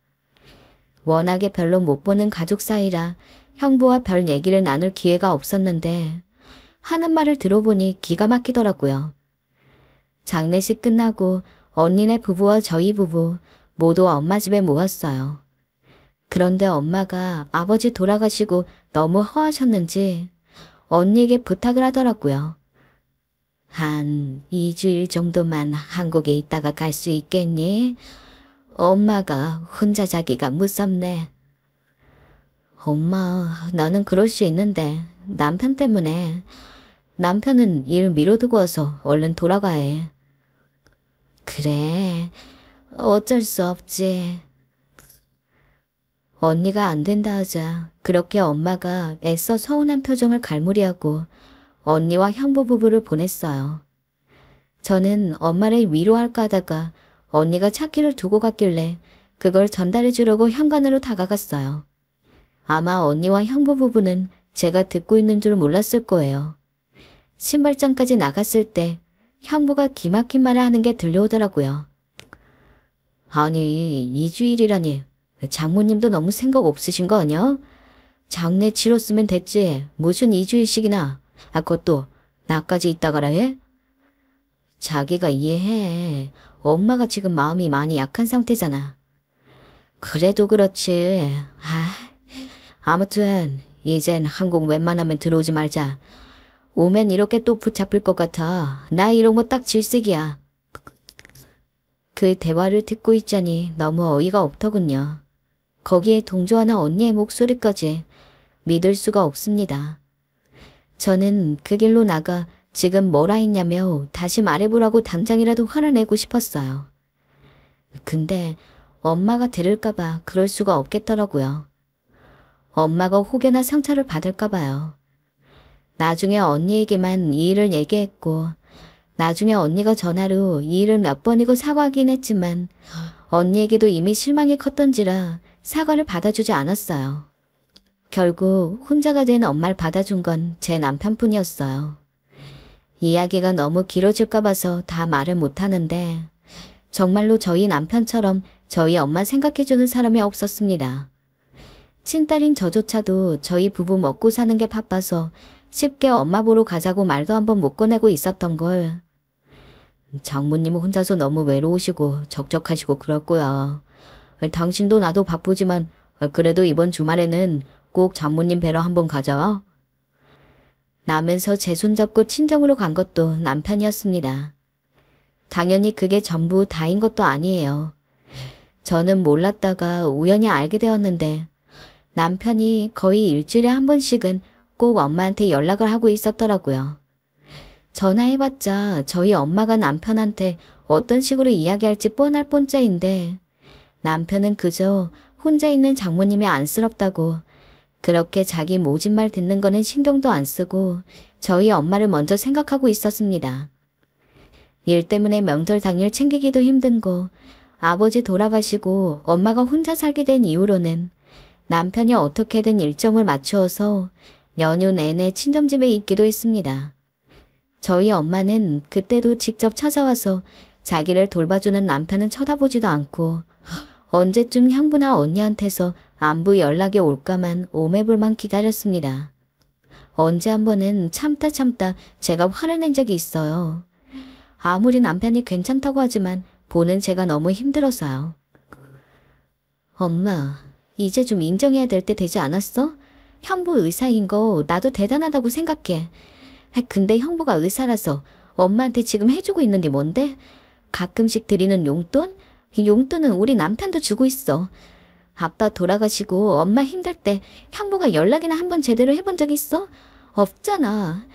Speaker 1: 워낙에 별로 못 보는 가족 사이라 형부와 별 얘기를 나눌 기회가 없었는데 하는 말을 들어보니 기가 막히더라고요. 장례식 끝나고 언니네 부부와 저희 부부 모두 엄마 집에 모였어요. 그런데 엄마가 아버지 돌아가시고 너무 허하셨는지 언니에게 부탁을 하더라고요. 한 2주일 정도만 한국에 있다가 갈 수 있겠니? 엄마가 혼자 자기가 무섭네. 엄마, 나는 그럴 수 있는데 남편 때문에. 남편은 일 미뤄두고 와서 얼른 돌아가야 해. 그래, 어쩔 수 없지. 언니가 안 된다 하자 그렇게 엄마가 애써 서운한 표정을 갈무리하고 언니와 형부 부부를 보냈어요. 저는 엄마를 위로할까 하다가 언니가 차키를 두고 갔길래 그걸 전달해 주려고 현관으로 다가갔어요. 아마 언니와 형부 부부는 제가 듣고 있는 줄 몰랐을 거예요. 신발장까지 나갔을 때 형부가 기막힌 말을 하는 게 들려오더라고요. 아니, 2주일이라니. 장모님도 너무 생각 없으신 거 아니야? 장례 치렀으면 됐지. 무슨 2주일씩이나. 그것도 나까지 있다가라 해? 자기가 이해해. 엄마가 지금 마음이 많이 약한 상태잖아. 그래도 그렇지. 아무튼 이젠 한국 웬만하면 들어오지 말자. 오면 이렇게 또 붙잡힐 것 같아. 나 이런 거 딱 질색이야. 그 대화를 듣고 있자니 너무 어이가 없더군요. 거기에 동조하는 언니의 목소리까지 믿을 수가 없습니다. 저는 그 길로 나가 지금 뭐라 했냐며 다시 말해보라고 당장이라도 화를 내고 싶었어요. 근데 엄마가 들을까봐 그럴 수가 없겠더라고요. 엄마가 혹여나 상처를 받을까봐요. 나중에 언니에게만 이 일을 얘기했고 나중에 언니가 전화로 이 일을 몇 번이고 사과하긴 했지만 언니에게도 이미 실망이 컸던지라 사과를 받아주지 않았어요. 결국 혼자가 된 엄마를 받아준 건 제 남편뿐이었어요. 이야기가 너무 길어질까 봐서 다 말을 못하는데 정말로 저희 남편처럼 저희 엄마 생각해주는 사람이 없었습니다. 친딸인 저조차도 저희 부부 먹고 사는 게 바빠서 쉽게 엄마 보러 가자고 말도 한번 못 꺼내고 있었던 걸. 장모님은 혼자서 너무 외로우시고 적적하시고 그럴 거야. 당신도 나도 바쁘지만 그래도 이번 주말에는 꼭 장모님 뵈러 한번 가자. 나면서 제 손잡고 친정으로 간 것도 남편이었습니다. 당연히 그게 전부 다인 것도 아니에요. 저는 몰랐다가 우연히 알게 되었는데 남편이 거의 일주일에 한 번씩은 꼭 엄마한테 연락을 하고 있었더라고요. 전화해봤자 저희 엄마가 남편한테 어떤 식으로 이야기할지 뻔할 뻔짜인데 남편은 그저 혼자 있는 장모님이 안쓰럽다고 그렇게 자기 모진 말 듣는 거는 신경도 안 쓰고 저희 엄마를 먼저 생각하고 있었습니다. 일 때문에 명절 당일 챙기기도 힘든 거 아버지 돌아가시고 엄마가 혼자 살게 된 이후로는 남편이 어떻게든 일정을 맞추어서 연휴 내내 친정집에 있기도 했습니다. 저희 엄마는 그때도 직접 찾아와서 자기를 돌봐주는 남편은 쳐다보지도 않고 언제쯤 형부나 언니한테서 안부 연락이 올까만 오매불만 기다렸습니다. 언제 한 번은 참다 제가 화를 낸 적이 있어요. 아무리 남편이 괜찮다고 하지만 보는 제가 너무 힘들어서요. 엄마, 이제 좀 인정해야 될 때 되지 않았어? 형부 의사인 거 나도 대단하다고 생각해. 근데 형부가 의사라서 엄마한테 지금 해주고 있는 게 뭔데? 가끔씩 드리는 용돈? 이 용돈은 우리 남편도 주고 있어. 아빠 돌아가시고 엄마 힘들 때 형부가 연락이나 한번 제대로 해본 적 있어? 없잖아.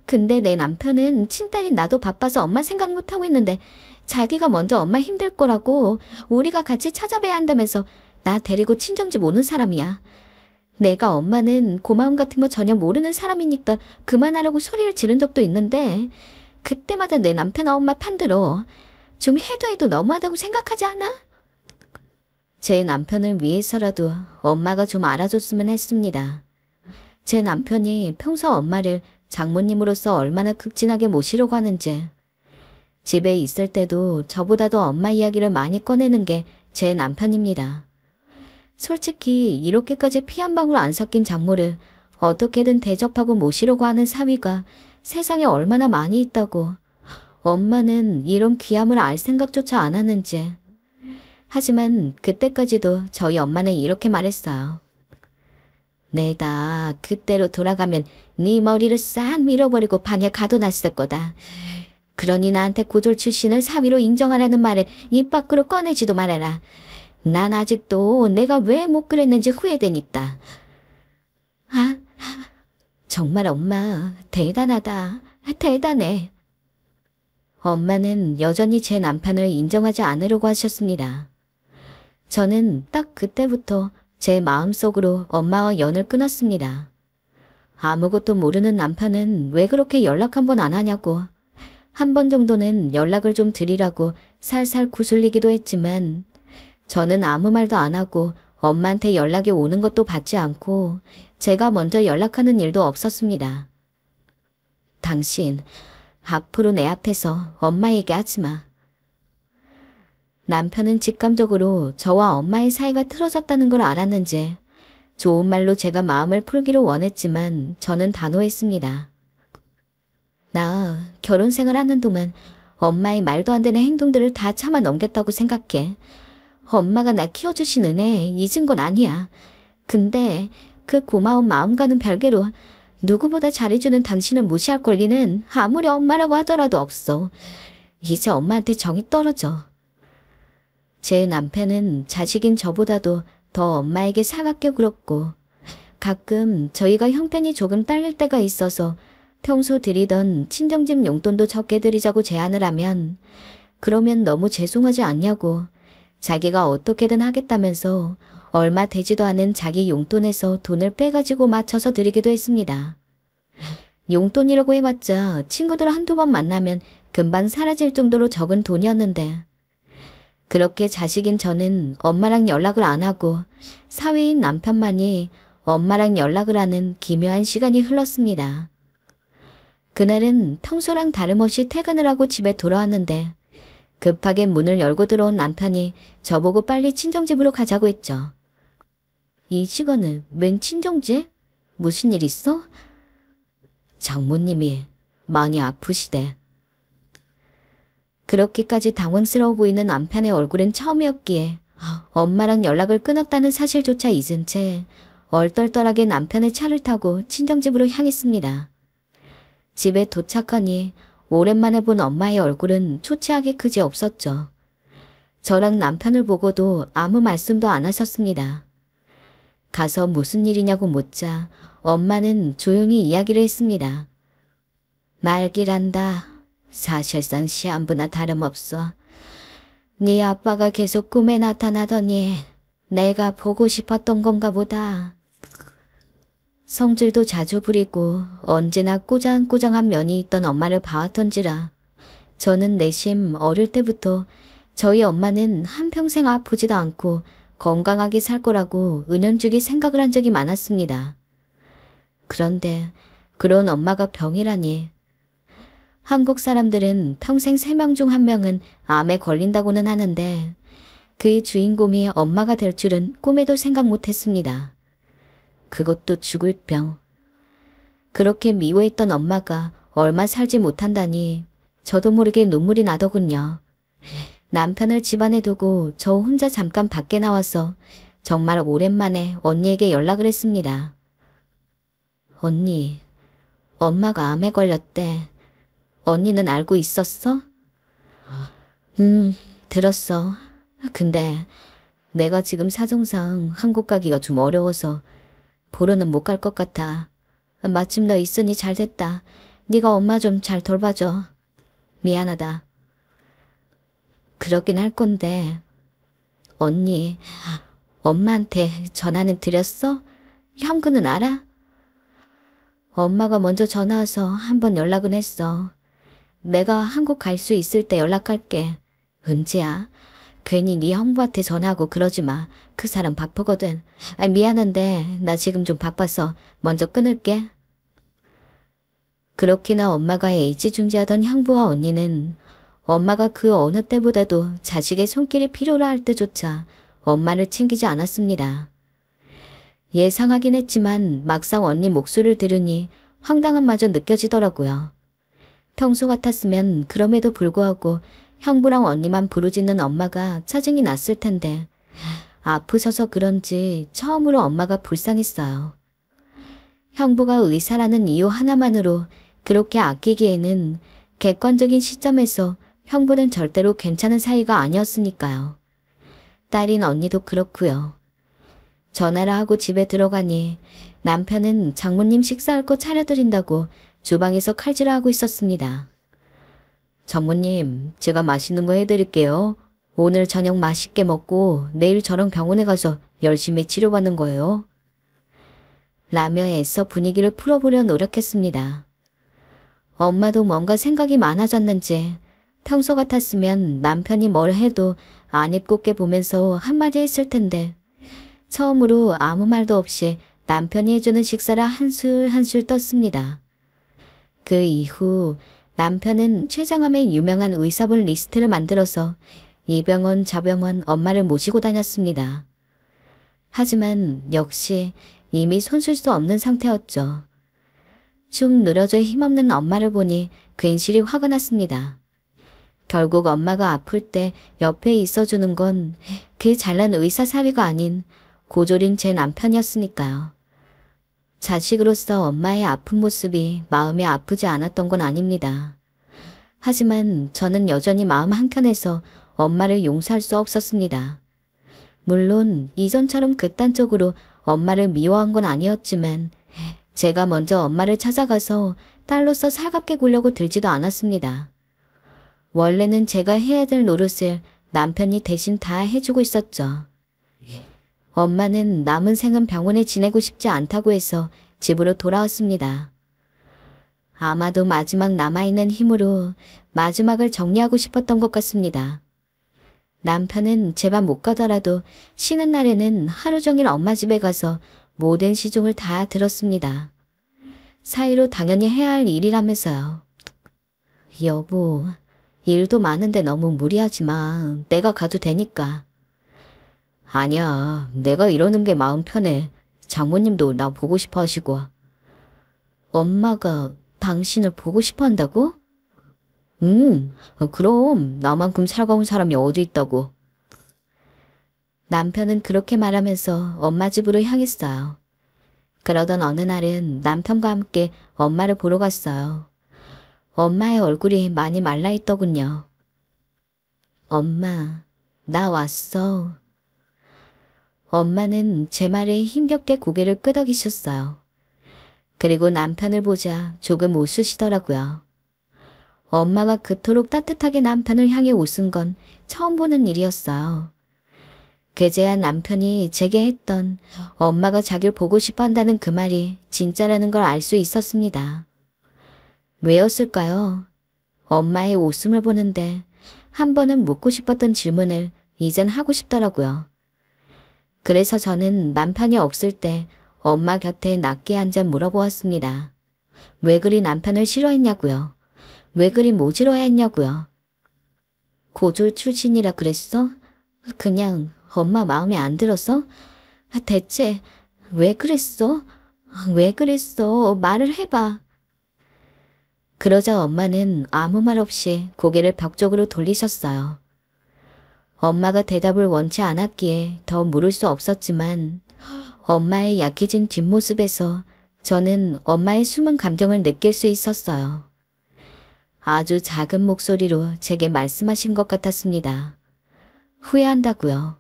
Speaker 1: 근데 내 남편은 친딸인 나도 바빠서 엄마 생각 못하고 있는데 자기가 먼저 엄마 힘들 거라고 우리가 같이 찾아뵈야 한다면서 나 데리고 친정집 오는 사람이야. 내가 엄마는 고마움 같은 거 전혀 모르는 사람이니까 그만하라고 소리를 지른 적도 있는데 그때마다 내 남편아 엄마 편들어. 좀 해도 너무하다고 생각하지 않아? 제 남편을 위해서라도 엄마가 좀 알아줬으면 했습니다. 제 남편이 평소 엄마를 장모님으로서 얼마나 극진하게 모시려고 하는지. 집에 있을 때도 저보다도 엄마 이야기를 많이 꺼내는 게 제 남편입니다. 솔직히 이렇게까지 피 한 방울 안 섞인 장모를 어떻게든 대접하고 모시려고 하는 사위가 세상에 얼마나 많이 있다고. 엄마는 이런 귀함을 알 생각조차 안 하는지. 하지만 그때까지도 저희 엄마는 이렇게 말했어요. 내가 그때로 돌아가면 네 머리를 싹 밀어버리고 방에 가둬놨을 거다. 그러니 나한테 고졸 출신을 사위로 인정하라는 말을 입 밖으로 꺼내지도 말아라. 난 아직도 내가 왜 못 그랬는지 후회되니까. 아, 정말 엄마 대단하다. 대단해. 엄마는 여전히 제 남편을 인정하지 않으려고 하셨습니다. 저는 딱 그때부터 제 마음속으로 엄마와 연을 끊었습니다. 아무것도 모르는 남편은 왜 그렇게 연락 한 번 안 하냐고. 한 번 정도는 연락을 좀 드리라고 살살 구슬리기도 했지만 저는 아무 말도 안 하고 엄마한테 연락이 오는 것도 받지 않고 제가 먼저 연락하는 일도 없었습니다. 당신, 앞으로 내 앞에서 엄마 얘기하지 마. 남편은 직감적으로 저와 엄마의 사이가 틀어졌다는 걸 알았는지 좋은 말로 제가 마음을 풀기를 원했지만 저는 단호했습니다. 나 결혼 생활하는 동안 엄마의 말도 안 되는 행동들을 다 참아 넘겼다고 생각해. 엄마가 나 키워주신 은혜 잊은 건 아니야. 근데 그 고마운 마음과는 별개로 누구보다 잘해주는 당신을 무시할 권리는 아무리 엄마라고 하더라도 없어. 이제 엄마한테 정이 떨어져. 제 남편은 자식인 저보다도 더 엄마에게 살갑게 굴었고 가끔 저희가 형편이 조금 딸릴 때가 있어서 평소 드리던 친정집 용돈도 적게 드리자고 제안을 하면 그러면 너무 죄송하지 않냐고 자기가 어떻게든 하겠다면서 얼마 되지도 않은 자기 용돈에서 돈을 빼가지고 맞춰서 드리기도 했습니다. 용돈이라고 해봤자 친구들 한두 번 만나면 금방 사라질 정도로 적은 돈이었는데 그렇게 자식인 저는 엄마랑 연락을 안 하고 사위인 남편만이 엄마랑 연락을 하는 기묘한 시간이 흘렀습니다. 그날은 평소랑 다름없이 퇴근을 하고 집에 돌아왔는데 급하게 문을 열고 들어온 남편이 저보고 빨리 친정집으로 가자고 했죠. 이 시간은 웬 친정집? 무슨 일 있어? 장모님이 많이 아프시대. 그렇게까지 당황스러워 보이는 남편의 얼굴은 처음이었기에 엄마랑 연락을 끊었다는 사실조차 잊은 채 얼떨떨하게 남편의 차를 타고 친정집으로 향했습니다. 집에 도착하니 오랜만에 본 엄마의 얼굴은 초췌하게 그지 없었죠. 저랑 남편을 보고도 아무 말씀도 안 하셨습니다. 가서 무슨 일이냐고 묻자 엄마는 조용히 이야기를 했습니다. 말기란다. 사실상 시한부나 다름없어. 네 아빠가 계속 꿈에 나타나더니 내가 보고 싶었던 건가 보다. 성질도 자주 부리고 언제나 꼬장꼬장한 면이 있던 엄마를 봐왔던지라 저는 내심 어릴 때부터 저희 엄마는 한평생 아프지도 않고 건강하게 살 거라고 은연중에 생각을 한 적이 많았습니다. 그런데 그런 엄마가 병이라니. 한국 사람들은 평생 3명 중 1명은 암에 걸린다고는 하는데 그의 주인공이 엄마가 될 줄은 꿈에도 생각 못했습니다. 그것도 죽을 병. 그렇게 미워했던 엄마가 얼마 살지 못한다니 저도 모르게 눈물이 나더군요. 남편을 집안에 두고 저 혼자 잠깐 밖에 나와서 정말 오랜만에 언니에게 연락을 했습니다. 언니, 엄마가 암에 걸렸대. 언니는 알고 있었어? 들었어. 근데 내가 지금 사정상 한국 가기가 좀 어려워서 보러는 못 갈 것 같아. 마침 너 있으니 잘 됐다. 네가 엄마 좀 잘 돌봐줘. 미안하다. 그러긴 할 건데. 언니, 엄마한테 전화는 드렸어? 현근은 알아? 엄마가 먼저 전화 와서 한번 연락은 했어. 내가 한국 갈 수 있을 때 연락할게. 은지야, 괜히 네 형부한테 전화하고 그러지 마. 그 사람 바쁘거든. 미안한데 나 지금 좀 바빠서 먼저 끊을게. 그렇게나 엄마가 애지중지하던 형부와 언니는 엄마가 그 어느 때보다도 자식의 손길이 필요로 할 때조차 엄마를 챙기지 않았습니다. 예상하긴 했지만 막상 언니 목소리를 들으니 황당함마저 느껴지더라고요. 평소 같았으면 그럼에도 불구하고 형부랑 언니만 부르짖는 엄마가 짜증이 났을 텐데 아프셔서 그런지 처음으로 엄마가 불쌍했어요. 형부가 의사라는 이유 하나만으로 그렇게 아끼기에는 객관적인 시점에서 형부는 절대로 괜찮은 사이가 아니었으니까요. 딸인 언니도 그렇고요. 전화를 하고 집에 들어가니 남편은 장모님 식사할 거 차려드린다고 주방에서 칼질을 하고 있었습니다. 장모님, 제가 맛있는 거 해드릴게요. 오늘 저녁 맛있게 먹고 내일 저랑 병원에 가서 열심히 치료받는 거예요. 라며 애써 분위기를 풀어보려 노력했습니다. 엄마도 뭔가 생각이 많아졌는지 평소 같았으면 남편이 뭘 해도 안 입곱게 보면서 한마디 했을 텐데 처음으로 아무 말도 없이 남편이 해주는 식사를 한술 한술 떴습니다. 그 이후 남편은 췌장암에 유명한 의사분 리스트를 만들어서 이 병원 저 병원 엄마를 모시고 다녔습니다. 하지만 역시 이미 손쓸 수 없는 상태였죠. 축 늘어져 힘없는 엄마를 보니 괜시리 화가 났습니다. 결국 엄마가 아플 때 옆에 있어주는 건 그 잘난 의사 사위가 아닌 고졸인 제 남편이었으니까요. 자식으로서 엄마의 아픈 모습이 마음이 아프지 않았던 건 아닙니다. 하지만 저는 여전히 마음 한켠에서 엄마를 용서할 수 없었습니다. 물론 이전처럼 극단적으로 엄마를 미워한 건 아니었지만 제가 먼저 엄마를 찾아가서 딸로서 살갑게 굴려고 들지도 않았습니다. 원래는 제가 해야 될 노릇을 남편이 대신 다 해주고 있었죠. 엄마는 남은 생은 병원에 지내고 싶지 않다고 해서 집으로 돌아왔습니다. 아마도 마지막 남아있는 힘으로 마지막을 정리하고 싶었던 것 같습니다. 남편은 제발 못 가더라도 쉬는 날에는 하루 종일 엄마 집에 가서 모든 시중을 다 들었습니다. 사이로 당연히 해야 할 일이라면서요. 여보, 일도 많은데 너무 무리하지 마. 내가 가도 되니까. 아니야, 내가 이러는 게 마음 편해. 장모님도 나 보고 싶어 하시고. 엄마가 당신을 보고 싶어 한다고? 그럼 나만큼 살가운 사람이 어디 있다고. 남편은 그렇게 말하면서 엄마 집으로 향했어요. 그러던 어느 날은 남편과 함께 엄마를 보러 갔어요. 엄마의 얼굴이 많이 말라있더군요. 엄마, 나 왔어. 엄마는 제 말에 힘겹게 고개를 끄덕이셨어요. 그리고 남편을 보자 조금 웃으시더라고요. 엄마가 그토록 따뜻하게 남편을 향해 웃은 건 처음 보는 일이었어요. 그제야 남편이 제게 했던 엄마가 자기를 보고 싶어 한다는 그 말이 진짜라는 걸 알 수 있었습니다. 왜였을까요? 엄마의 웃음을 보는데 한 번은 묻고 싶었던 질문을 이젠 하고 싶더라고요. 그래서 저는 남편이 없을 때 엄마 곁에 낮게 앉아 물어보았습니다. 왜 그리 남편을 싫어했냐고요? 왜 그리 모질어했냐고요? 고졸 출신이라 그랬어? 그냥 엄마 마음에 안 들어서? 대체 왜 그랬어? 왜 그랬어? 말을 해봐. 그러자 엄마는 아무 말 없이 고개를 벽 쪽으로 돌리셨어요. 엄마가 대답을 원치 않았기에 더 물을 수 없었지만 엄마의 약해진 뒷모습에서 저는 엄마의 숨은 감정을 느낄 수 있었어요. 아주 작은 목소리로 제게 말씀하신 것 같았습니다. 후회한다고요.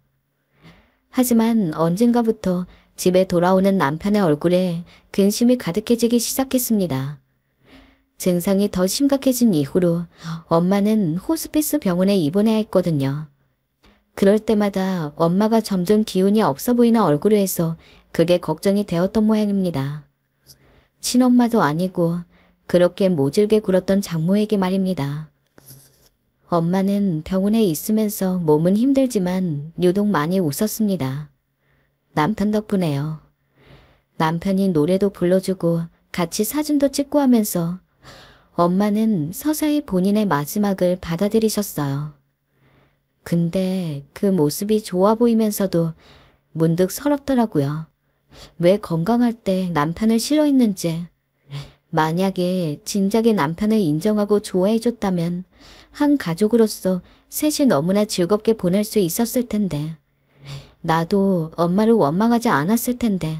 Speaker 1: 하지만 언젠가부터 집에 돌아오는 남편의 얼굴에 근심이 가득해지기 시작했습니다. 증상이 더 심각해진 이후로 엄마는 호스피스 병원에 입원해야 했거든요. 그럴 때마다 엄마가 점점 기운이 없어 보이는 얼굴을 해서 그게 걱정이 되었던 모양입니다. 친엄마도 아니고 그렇게 모질게 굴었던 장모에게 말입니다. 엄마는 병원에 있으면서 몸은 힘들지만 유독 많이 웃었습니다. 남편 덕분에요. 남편이 노래도 불러주고 같이 사진도 찍고 하면서 엄마는 서서히 본인의 마지막을 받아들이셨어요. 근데 그 모습이 좋아 보이면서도 문득 서럽더라고요. 왜 건강할 때 남편을 싫어했는지. 만약에 진작에 남편을 인정하고 좋아해줬다면 한 가족으로서 셋이 너무나 즐겁게 보낼 수 있었을 텐데. 나도 엄마를 원망하지 않았을 텐데.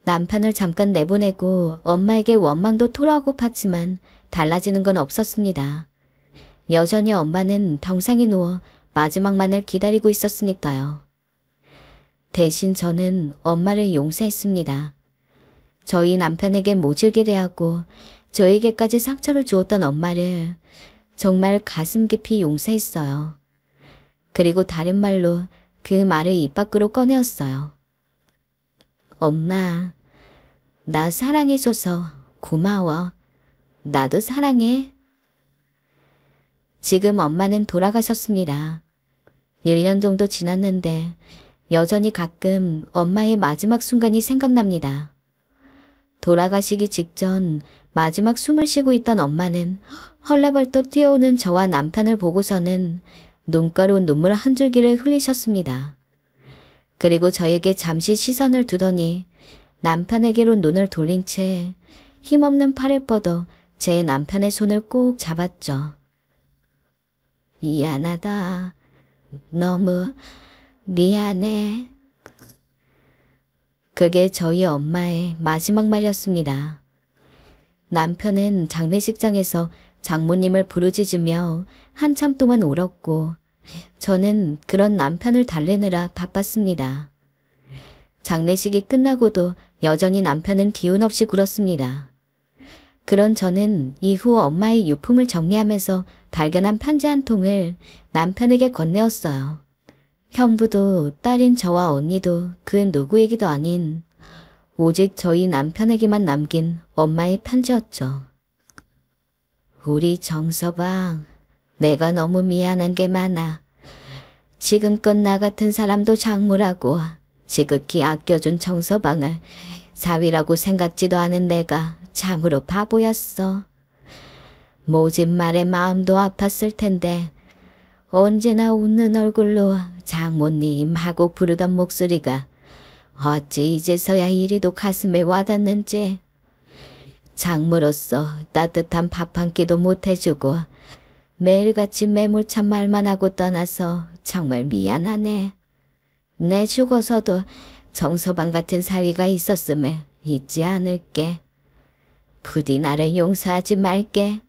Speaker 1: 남편을 잠깐 내보내고 엄마에게 원망도 토로하고 팠지만 달라지는 건 없었습니다. 여전히 엄마는 병상에 누워 마지막만을 기다리고 있었으니까요. 대신 저는 엄마를 용서했습니다. 저희 남편에게 모질게 대하고 저에게까지 상처를 주었던 엄마를 정말 가슴 깊이 용서했어요. 그리고 다른 말로 그 말을 입 밖으로 꺼내었어요. 엄마, 나 사랑해줘서 고마워. 나도 사랑해. 지금 엄마는 돌아가셨습니다. 1년 정도 지났는데 여전히 가끔 엄마의 마지막 순간이 생각납니다. 돌아가시기 직전 마지막 숨을 쉬고 있던 엄마는 헐레벌떡 뛰어오는 저와 남편을 보고서는 눈가로 눈물 한 줄기를 흘리셨습니다. 그리고 저에게 잠시 시선을 두더니 남편에게로 눈을 돌린 채 힘없는 팔을 뻗어 제 남편의 손을 꼭 잡았죠. 미안하다. 너무 미안해. 그게 저희 엄마의 마지막 말이었습니다. 남편은 장례식장에서 장모님을 부르짖으며 한참 동안 울었고 저는 그런 남편을 달래느라 바빴습니다. 장례식이 끝나고도 여전히 남편은 기운 없이 굴었습니다. 그런 저는 이후 엄마의 유품을 정리하면서 발견한 편지 한 통을 남편에게 건네었어요. 형부도 딸인 저와 언니도 그 누구에게도 아닌 오직 저희 남편에게만 남긴 엄마의 편지였죠. 우리 정서방, 내가 너무 미안한 게 많아. 지금껏 나 같은 사람도 장모라고 지극히 아껴준 정서방을 사위라고 생각지도 않은 내가 참으로 바보였어. 모진 말에 마음도 아팠을 텐데 언제나 웃는 얼굴로 장모님 하고 부르던 목소리가 어찌 이제서야 이리도 가슴에 와닿는지. 장모로서 따뜻한 밥 한 끼도 못 해주고 매일같이 매몰찬 말만 하고 떠나서 정말 미안하네. 내 죽어서도 정서방 같은 사위가 있었음을 잊지 않을게. 부디 나를 용서하지 말게.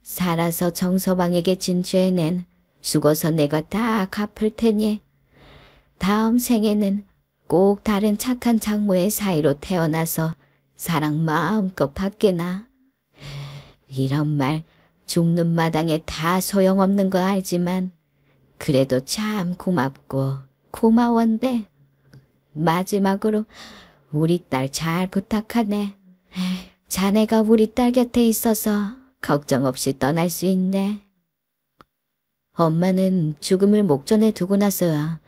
Speaker 1: 살아서 정서방에게 진 죄는 죽어서 내가 다 갚을 테니 다음 생에는 꼭 다른 착한 장모의 사이로 태어나서 사랑 마음껏 받게나. 이런 말 죽는 마당에 다 소용없는 거 알지만 그래도 참 고맙고 고마웠는데 마지막으로 우리 딸 잘 부탁하네. 자네가 우리 딸 곁에 있어서 걱정 없이 떠날 수 있네. 엄마는 죽음을 목전에 두고 나서야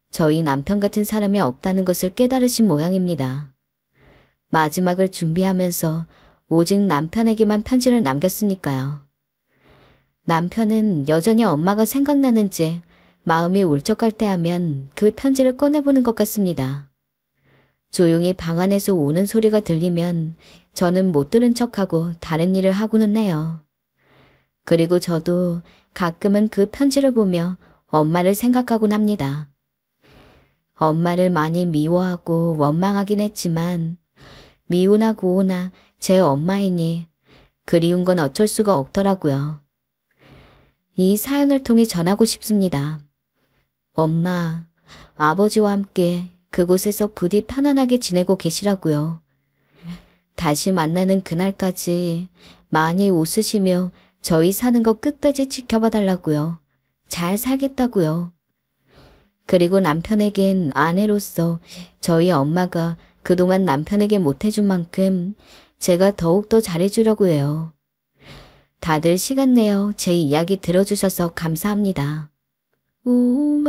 Speaker 1: 저희 남편 같은 사람이 없다는 것을 깨달으신 모양입니다. 마지막을 준비하면서 오직 남편에게만 편지를 남겼으니까요. 남편은 여전히 엄마가 생각나는지 마음이 울적할 때 하면 그 편지를 꺼내보는 것 같습니다. 조용히 방 안에서 우는 소리가 들리면 저는 못 들은 척하고 다른 일을 하고는 해요. 그리고 저도 가끔은 그 편지를 보며 엄마를 생각하곤 합니다. 엄마를 많이 미워하고 원망하긴 했지만 미우나 고우나 제 엄마이니 그리운 건 어쩔 수가 없더라고요. 이 사연을 통해 전하고 싶습니다. 엄마, 아버지와 함께 그곳에서 부디 편안하게 지내고 계시라고요. 다시 만나는 그날까지 많이 웃으시며 저희 사는 거 끝까지 지켜봐 달라고요. 잘 살겠다고요. 그리고 남편에겐 아내로서 저희 엄마가 그동안 남편에게 못해준 만큼 제가 더욱더 잘해주려고 해요. 다들 시간 내어 제 이야기 들어주셔서 감사합니다. 우우우우우우